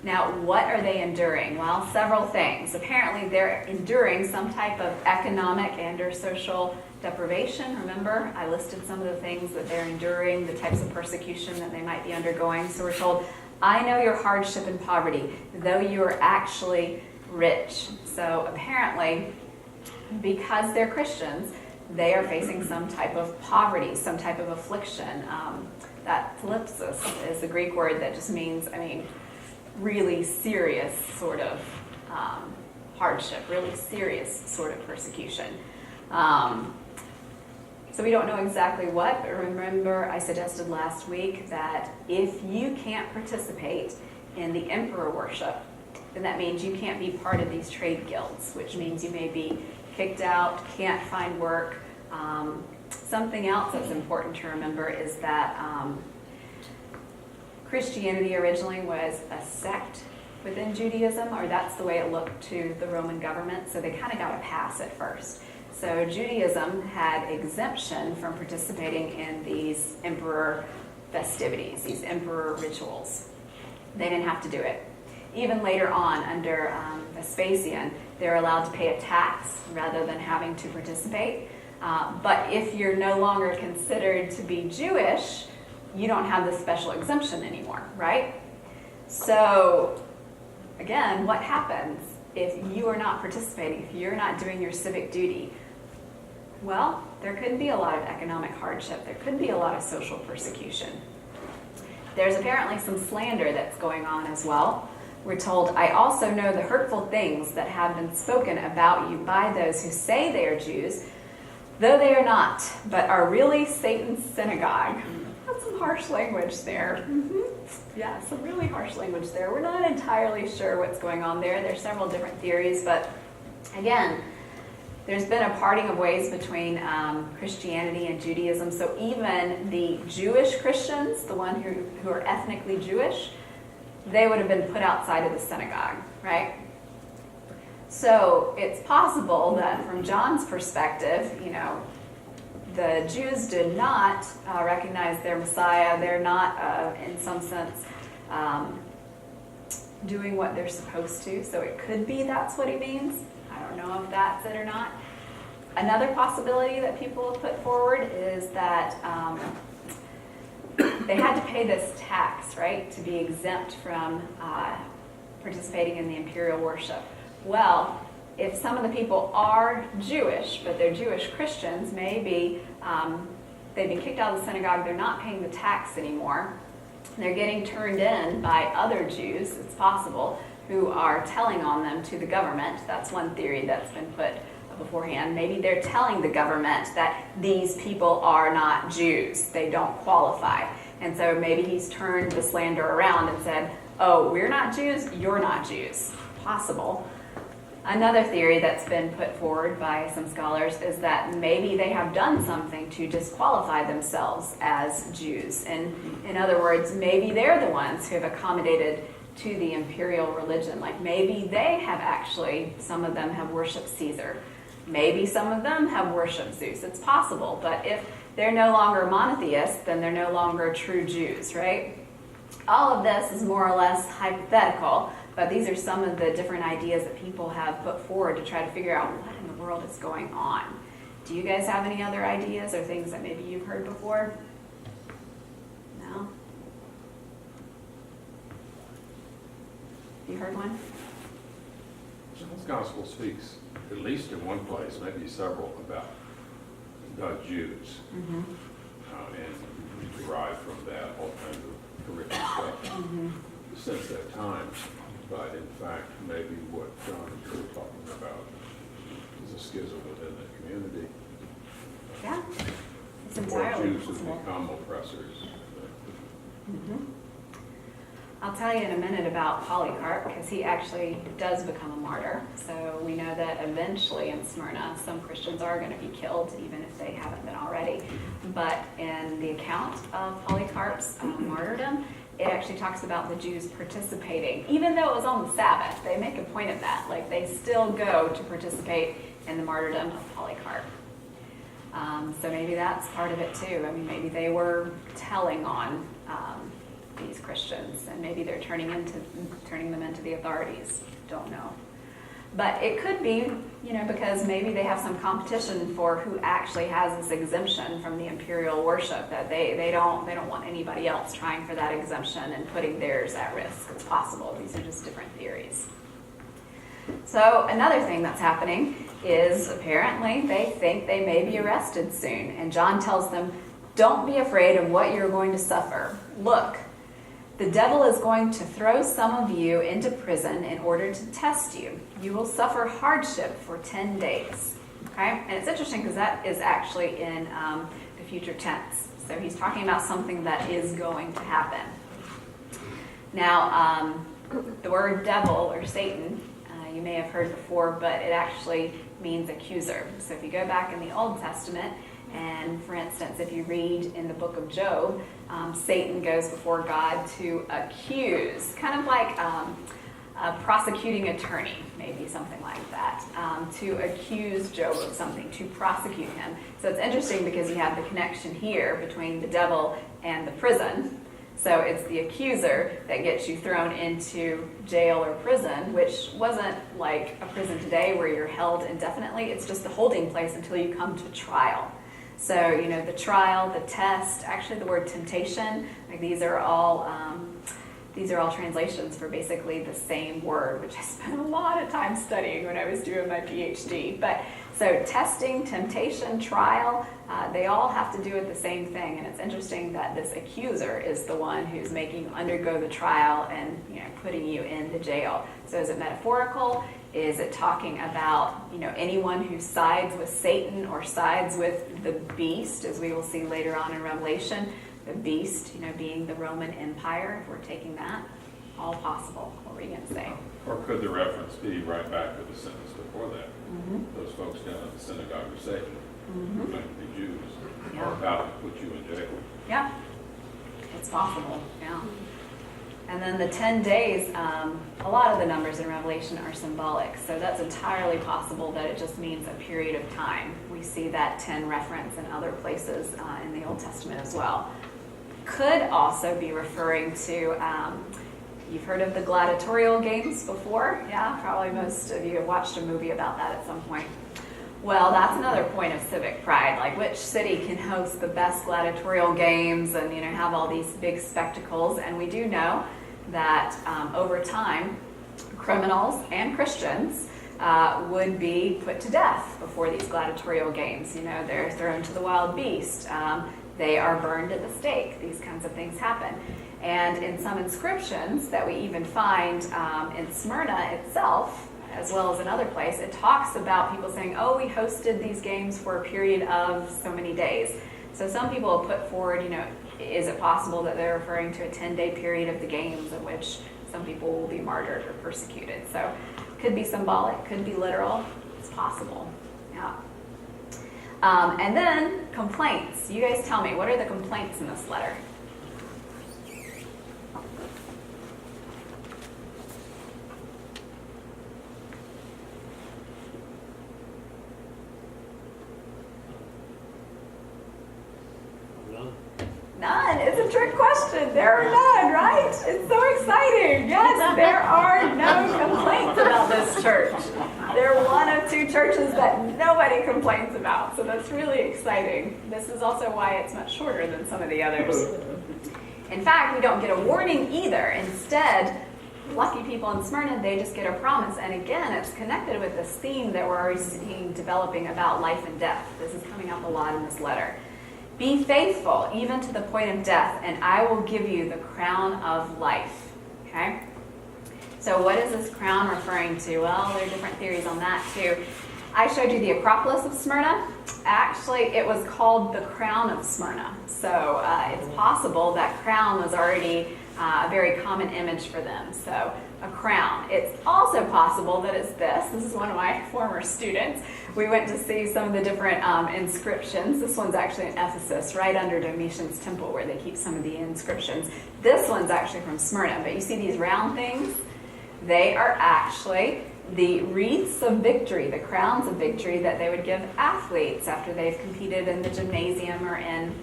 Now, what are they enduring? Well, several things. Apparently, they're enduring some type of economic and or social deprivation. Remember, I listed some of the things that they're enduring, the types of persecution that they might be undergoing. So we're told, I know your hardship and poverty, though you are actually rich. So apparently, because they're Christians, they are facing some type of poverty, some type of affliction. That thlipsis is the Greek word that just means, really serious sort of hardship, really serious sort of persecution. So we don't know exactly what, but remember I suggested last week that if you can't participate in the emperor worship, then that means you can't be part of these trade guilds, which means you may be kicked out, can't find work. Something else that's important to remember is that Christianity originally was a sect within Judaism, or that's the way it looked to the Roman government, so they kind of got a pass at first. So Judaism had exemption from participating in these emperor festivities, these emperor rituals. They didn't have to do it. Even later on, under Vespasian, they're allowed to pay a tax rather than having to participate. But if you're no longer considered to be Jewish, you don't have this special exemption anymore, right? So, again, what happens if you are not participating, if you're not doing your civic duty? Well, there could be a lot of economic hardship. There could be a lot of social persecution. There's apparently some slander that's going on as well. We're told, I also know the hurtful things that have been spoken about you by those who say they are Jews, though they are not, but are really Satan's synagogue. That's some harsh language there. Yeah, some really harsh language there. We're not entirely sure what's going on there. There's several different theories, but again, there's been a parting of ways between Christianity and Judaism. So even the Jewish Christians, the ones who are ethnically Jewish, they would have been put outside of the synagogue, right? So it's possible that from John's perspective, the Jews did not recognize their Messiah. They're not, in some sense, doing what they're supposed to. So it could be that's what he means. I don't know if that's it or not. Another possibility that people have put forward is that they had to pay this tax, right, to be exempt from participating in the imperial worship. Well, if some of the people are Jewish, but they're Jewish Christians, maybe they've been kicked out of the synagogue, they're not paying the tax anymore, they're getting turned in by other Jews, it's possible, who are telling on them to the government. That's one theory that's been put beforehand. Maybe they're telling the government that these people are not Jews, they don't qualify. And so maybe he's turned the slander around and said, oh, we're not Jews, you're not Jews. Possible. Another theory that's been put forward by some scholars is that maybe they have done something to disqualify themselves as Jews. And in other words, maybe they're the ones who have accommodated to the imperial religion. Like maybe they have actually, some of them have worshipped Caesar. Maybe some of them have worshipped Zeus. It's possible. But if they're no longer monotheists, then they're no longer true Jews, right? All of this is more or less hypothetical. But these are some of the different ideas that people have put forward to try to figure out what in the world is going on. Do you guys have any other ideas or things that maybe you've heard before? No? You heard one? John's Gospel speaks, at least in one place, maybe several, about the Jews. And derived from that all kinds of horrific stuff since that time. But in fact, maybe what John is really talking about is a schism within the community. Yeah, it's Or entirely Jews who possible. become oppressors. I'll tell you in a minute about Polycarp, because he actually does become a martyr. So we know that eventually in Smyrna, some Christians are going to be killed, even if they haven't been already. But in the account of Polycarp's martyrdom, it actually talks about the Jews participating, even though it was on the Sabbath. They make a point of that. Like, they still go to participate in the martyrdom of Polycarp. So maybe that's part of it too. I mean, maybe they were telling on these Christians, and maybe they're turning them into the authorities. Don't know. But it could be, because maybe they have some competition for who actually has this exemption from the imperial worship, that they don't want anybody else trying for that exemption and putting theirs at risk. It's possible. These are just different theories. So another thing that's happening is apparently they think they may be arrested soon. And John tells them, don't be afraid of what you're going to suffer. Look, the devil is going to throw some of you into prison in order to test you. You will suffer hardship for 10 days. Okay? And it's interesting because that is actually in the future tense. So he's talking about something that is going to happen. Now, The word devil or Satan, you may have heard before, but it actually means accuser. So if you go back in the Old Testament, and for instance, if you read in the book of Job, Satan goes before God to accuse, kind of like a prosecuting attorney, maybe something like that, to accuse Job of something, to prosecute him. So it's interesting because you have the connection here between the devil and the prison. So it's the accuser that gets you thrown into jail or prison, which wasn't like a prison today where you're held indefinitely. It's just the holding place until you come to trial. So, you know, the trial, the test, actually the word temptation, like these are all translations for basically the same word, which I spent a lot of time studying when I was doing my PhD. But so testing, temptation, trial, they all have to do with the same thing. And it's interesting that this accuser is the one who's making you undergo the trial and, you know, putting you in the jail. So is it metaphorical? Is it talking about, you know, anyone who sides with Satan or sides with the beast, as we will see later on in Revelation? The beast, you know, being the Roman Empire, if we're taking that, all possible. What were you going to say? Or could the reference be right back to the sentence before that? Those folks down at the synagogue of Satan, who claim to be Jews, are about to put you in jail. Yeah, it's possible, yeah. And then the 10 days, a lot of the numbers in Revelation are symbolic, so that's entirely possible that it just means a period of time. We see that 10 reference in other places in the Old Testament as well. Could also be referring to, you've heard of the gladiatorial games before? Yeah, probably most of you have watched a movie about that at some point. Well, that's another point of civic pride, like which city can host the best gladiatorial games and, you know, have all these big spectacles. And we do know that over time, criminals and Christians would be put to death before these gladiatorial games. You know, they're thrown to the wild beast. They are burned at the stake. These kinds of things happen. And in some inscriptions that we even find in Smyrna itself, as well as another place, it talks about people saying, oh, we hosted these games for a period of so many days. So some people have put forward, you know, is it possible that they're referring to a 10-day period of the games in which some people will be martyred or persecuted? So could be symbolic, could be literal. It's possible. Yeah. And then complaints. You guys tell me, what are the complaints in this letter? None. It's a trick question. There are none, right? It's so exciting. Yes, there are no complaints about this church. They're one of two churches that nobody complains about. So that's really exciting. This is also why it's much shorter than some of the others. In fact, we don't get a warning either. Instead, lucky people in Smyrna, they just get a promise. And again, it's connected with this theme that we're already seeing developing about life and death. This is coming up a lot in this letter. Be faithful, even to the point of death, and I will give you the crown of life. Okay? So what is this crown referring to? Well, there are different theories on that too. I showed you the Acropolis of Smyrna. Actually, it was called the crown of Smyrna. So it's possible that crown was already a very common image for them. So a crown. It's also possible that it's this. This is one of my former students. We went to see some of the different inscriptions. This one's actually in Ephesus, right under Domitian's temple where they keep some of the inscriptions. This one's actually from Smyrna, but you see these round things? They are actually the wreaths of victory, the crowns of victory that they would give athletes after they've competed in the gymnasium or in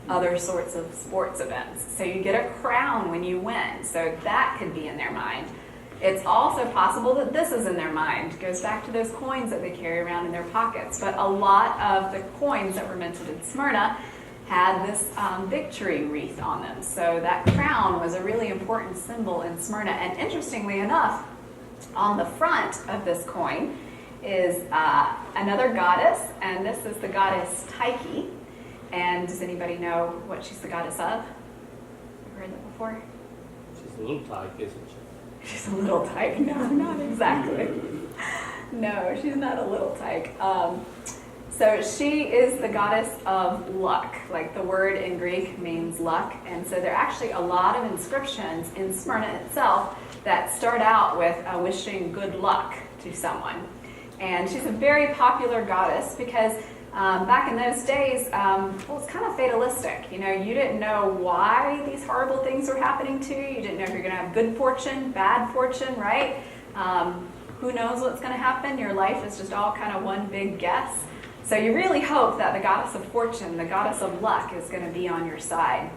other sorts of sports events. So you get a crown when you win. So that could be in their mind. It's also possible that this is in their mind. It goes back to those coins that they carry around in their pockets. But a lot of the coins that were minted in Smyrna had this victory wreath on them. So that crown was a really important symbol in Smyrna. And interestingly enough, on the front of this coin is another goddess, and this is the goddess Tyche. And does anybody know what she's the goddess of? You've heard that before? She's a little tyke, isn't she? She's a little tyke. No, not exactly. No, she's not a little tyke. So she is the goddess of luck. Like the word in Greek means luck. And so there are actually a lot of inscriptions in Smyrna itself that start out with wishing good luck to someone. And she's a very popular goddess because back in those days, well, it's kind of fatalistic. You know, you didn't know why these horrible things were happening to you. You didn't know if you're going to have good fortune, bad fortune, right? Who knows what's going to happen? Your life is just all kind of one big guess. So you really hope that the goddess of fortune, the goddess of luck, is going to be on your side.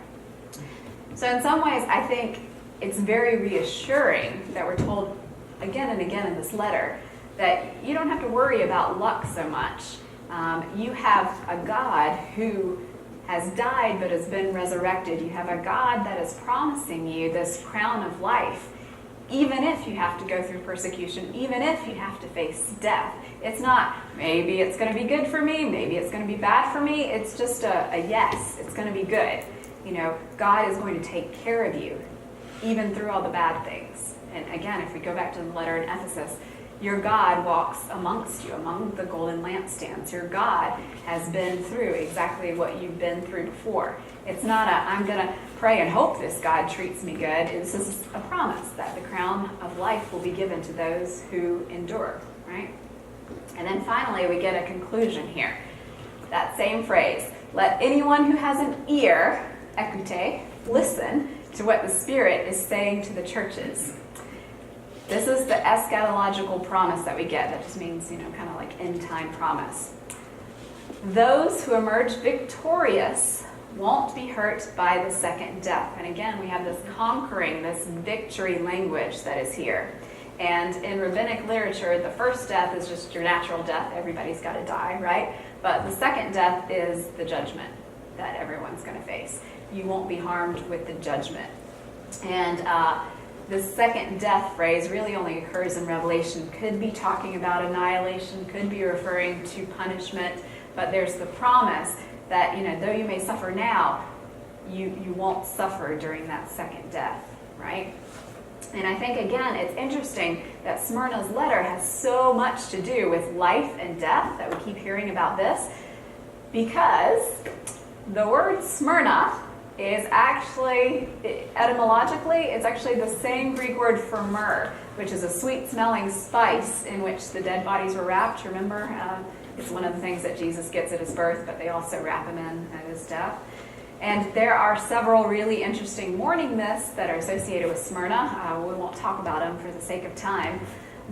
So in some ways, I think it's very reassuring that we're told again and again in this letter that you don't have to worry about luck so much. You have a God who has died but has been resurrected. You have a God that is promising you this crown of life, even if you have to go through persecution, even if you have to face death. It's not, maybe it's going to be good for me, maybe it's going to be bad for me. It's just a yes, it's going to be good. You know, God is going to take care of you, even through all the bad things. And again, if we go back to the letter in Ephesus, your God walks amongst you, among the golden lampstands. Your God has been through exactly what you've been through before. It's not I'm going to pray and hope this God treats me good. This is a promise that the crown of life will be given to those who endure, right? And then finally, we get a conclusion here. That same phrase, let anyone who has an ear, ekute, listen to what the Spirit is saying to the churches. This is the eschatological promise that we get. That just means, you know, kind of like end time promise. Those who emerge victorious won't be hurt by the second death. And again, we have this conquering, this victory language that is here. And in rabbinic literature, the first death is just your natural death. Everybody's got to die, right? But the second death is the judgment that everyone's going to face. You won't be harmed with the judgment. And the second death phrase really only occurs in Revelation. Could be talking about annihilation, could be referring to punishment, but there's the promise that, you know, though you may suffer now, you won't suffer during that second death, right? And I think, again, it's interesting that Smyrna's letter has so much to do with life and death, that we keep hearing about this, because the word Smyrna is actually, etymologically, it's actually the same Greek word for myrrh, which is a sweet-smelling spice in which the dead bodies were wrapped. Remember, it's one of the things that Jesus gets at his birth, but they also wrap him in at his death. And there are several really interesting mourning myths that are associated with Smyrna. We won't talk about them for the sake of time.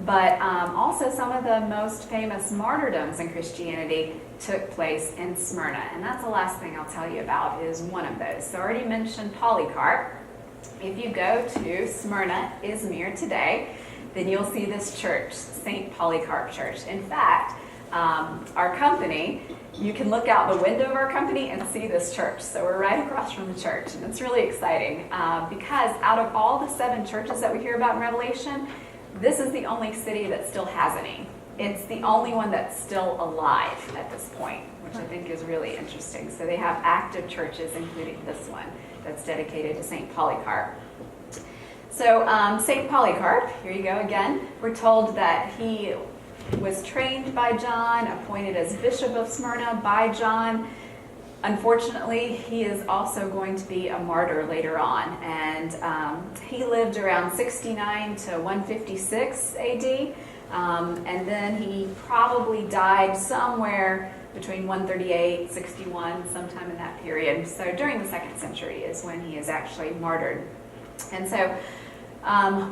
But also some of the most famous martyrdoms in Christianity took place in Smyrna. And that's the last thing I'll tell you about, is one of those. So I already mentioned Polycarp. If you go to Smyrna, Izmir today, then you'll see this church, St. Polycarp Church. In fact, our company, you can look out the window of our company and see this church. So we're right across from the church. And it's really exciting because out of all the 7 churches that we hear about in Revelation, this is the only city that still has any. It's the only one that's still alive at this point, which I think is really interesting. So they have active churches, including this one, that's dedicated to St. Polycarp. So St. Polycarp, here you go again. We're told that he was trained by John, appointed as Bishop of Smyrna by John. Unfortunately, he is also going to be a martyr later on, and he lived around 69 to 156 AD, and then he probably died somewhere between 138, 61, sometime in that period. So during the 2nd century is when he is actually martyred. And so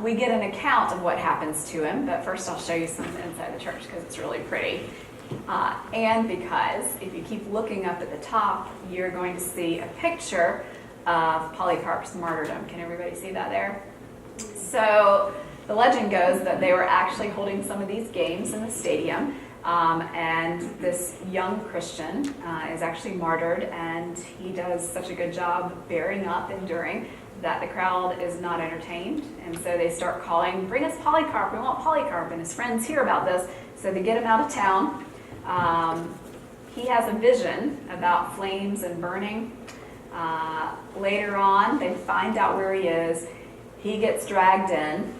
we get an account of what happens to him, but first I'll show you some inside the church because it's really pretty. And because if you keep looking up at the top, you're going to see a picture of Polycarp's martyrdom. Can everybody see that there? So the legend goes that they were actually holding some of these games in the stadium, and this young Christian is actually martyred, and he does such a good job bearing up, enduring, that the crowd is not entertained. And so they start calling, bring us Polycarp, we want Polycarp. And his friends hear about this, so they get him out of town. He has a vision about flames and burning. Later on, they find out where he is. He gets dragged in,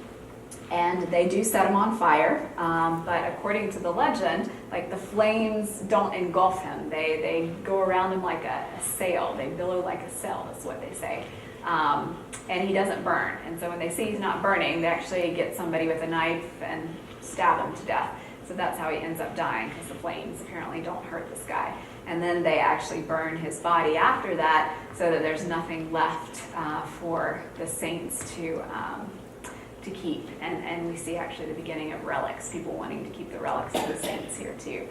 and they do set him on fire. But according to the legend, like, the flames don't engulf him. They go around him like a sail. They billow like a sail, is what they say. And he doesn't burn. And so when they see he's not burning, they actually get somebody with a knife and stab him to death. So that's how he ends up dying, because the flames apparently don't hurt this guy. And then they actually burn his body after that, so that there's nothing left for the saints to keep. And we see actually the beginning of relics, people wanting to keep the relics of the saints here too.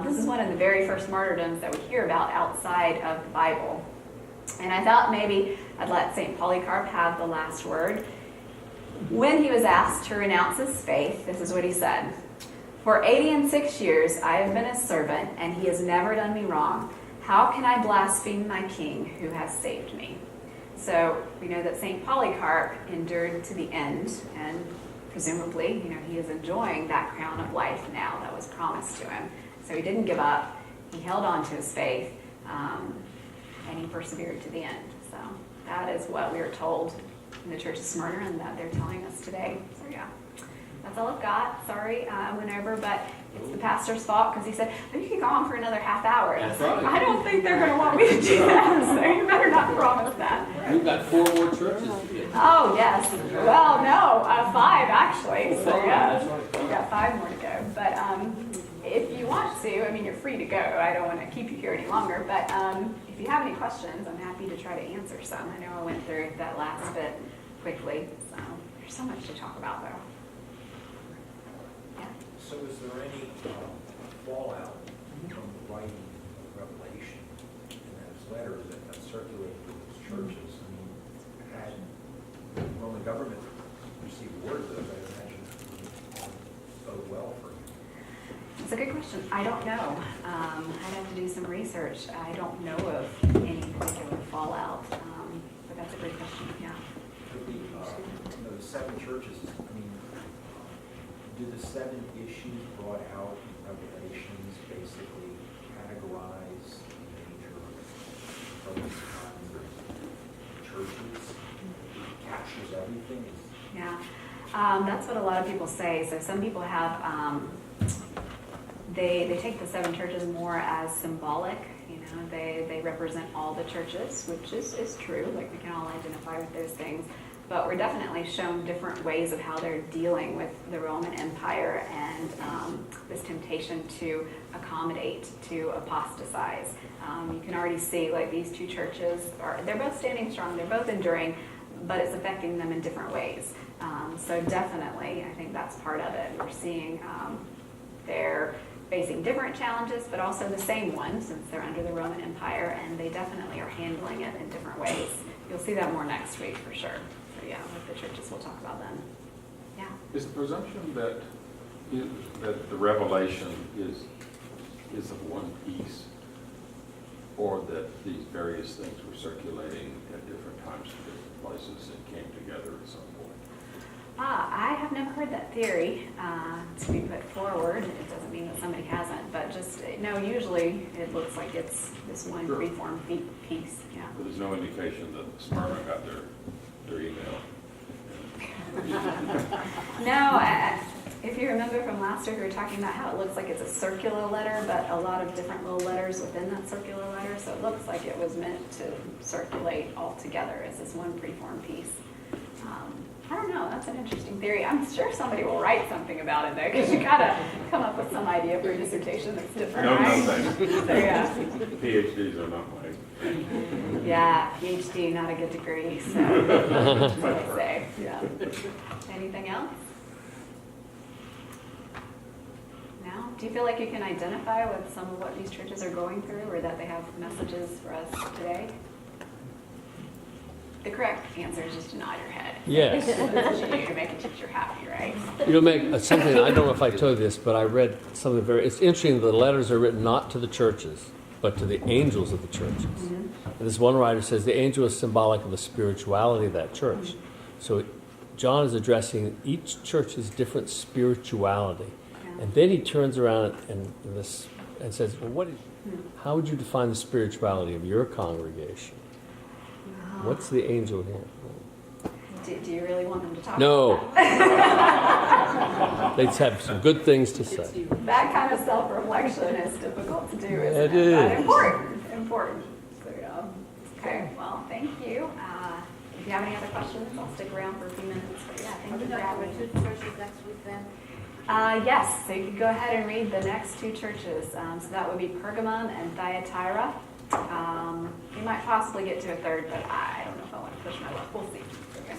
This is one of the very first martyrdoms that we hear about outside of the Bible. And I thought maybe I'd let St. Polycarp have the last word. When he was asked to renounce his faith, this is what he said: "For 86 years I have been his servant, and he has never done me wrong. How can I blaspheme my king who has saved me?" So we know that St. Polycarp endured to the end, and presumably, he is enjoying that crown of life now that was promised to him. So he didn't give up. He held on to his faith, and he persevered to the end. So that is what we are told in the Church of Smyrna, and that they're telling us today. So yeah, that's all I've got. Sorry, I went over, but it's the pastor's fault, because he said, you can go on for another half hour. And I was like, I don't think they're going to want me to do that, so you better not promise that. We've got 4 more churches to get. Oh, yes. Well, no, 5 actually. So yeah, we've got 5 more to go. But if you want to, you're free to go. I don't want to keep you here any longer. But if you have any questions, I'm happy to try to answer some. I know I went through that last bit quickly. So there's so much to talk about, though. So is there any fallout from the writing of Revelation and those letters that circulated through those churches? Had the Roman government received word of those, I imagine it would bode well for you. It's a good question. I don't know. I'd have to do some research. I don't know of any particular fallout, but that's a great question. Yeah. The 7 churches, do the 7 issues brought out in Revelations basically categorize major focus on churches? It captures everything? Yeah, that's what a lot of people say. So some people have, they take the 7 churches more as symbolic. They represent all the churches, which is true. Like, we can all identify with those things. But we're definitely shown different ways of how they're dealing with the Roman Empire and this temptation to accommodate, to apostatize. You can already see, like, these 2 churches, they're both standing strong, they're both enduring, but it's affecting them in different ways. So definitely, I think that's part of it. We're seeing they're facing different challenges, but also the same ones, since they're under the Roman Empire, and they definitely are handling it in different ways. You'll see that more next week for sure. Yeah, with the churches, we'll talk about them. Yeah. Is the presumption that the revelation is of one piece, or that these various things were circulating at different times to different places and came together at some point? I have never heard that theory to be put forward. It doesn't mean that somebody hasn't, but just, no, usually it looks like it's this one Sure. freeform piece. Yeah. But there's no indication that Smyrna got their email. No, if you remember from last week, we were talking about how it looks like it's a circular letter, but a lot of different little letters within that circular letter. So it looks like it was meant to circulate all together as this one preform piece. I don't know. That's an interesting theory. I'm sure somebody will write something about it, though, because you gotta come up with some idea for a dissertation that's different, right? No, thanks. So yeah. PhDs are not my. Yeah, PhD, not a good degree. So that's what I say. Yeah. Anything else? No? Do you feel like you can identify with some of what these churches are going through, or that they have messages for us today? The correct answer is just to nod your head. Yes. That's what you do to make a teacher happy, right? Meg, something, I don't know if I told you this, but I read something it's interesting, the letters are written not to the churches, but to the angels of the churches. Mm-hmm. And this one writer says the angel is symbolic of the spirituality of that church. Mm-hmm. So John is addressing each church's different spirituality. Yeah. And then he turns around and says, well, how would you define the spirituality of your congregation? What's the angel here? Do you really want them to talk No. about that? They'd have some good things to say. That kind of self-reflection is difficult to do, isn't it? But important. So, yeah. Okay, well, thank you. you have any other questions, I'll stick around for a few minutes, but yeah, Are thank we you for going to having cover me. two churches next week then? Yes, so you could go ahead and read the next two churches. So that would be Pergamum and Thyatira. You might possibly get to a third, but I don't know if I want to push my luck. We'll see. Okay.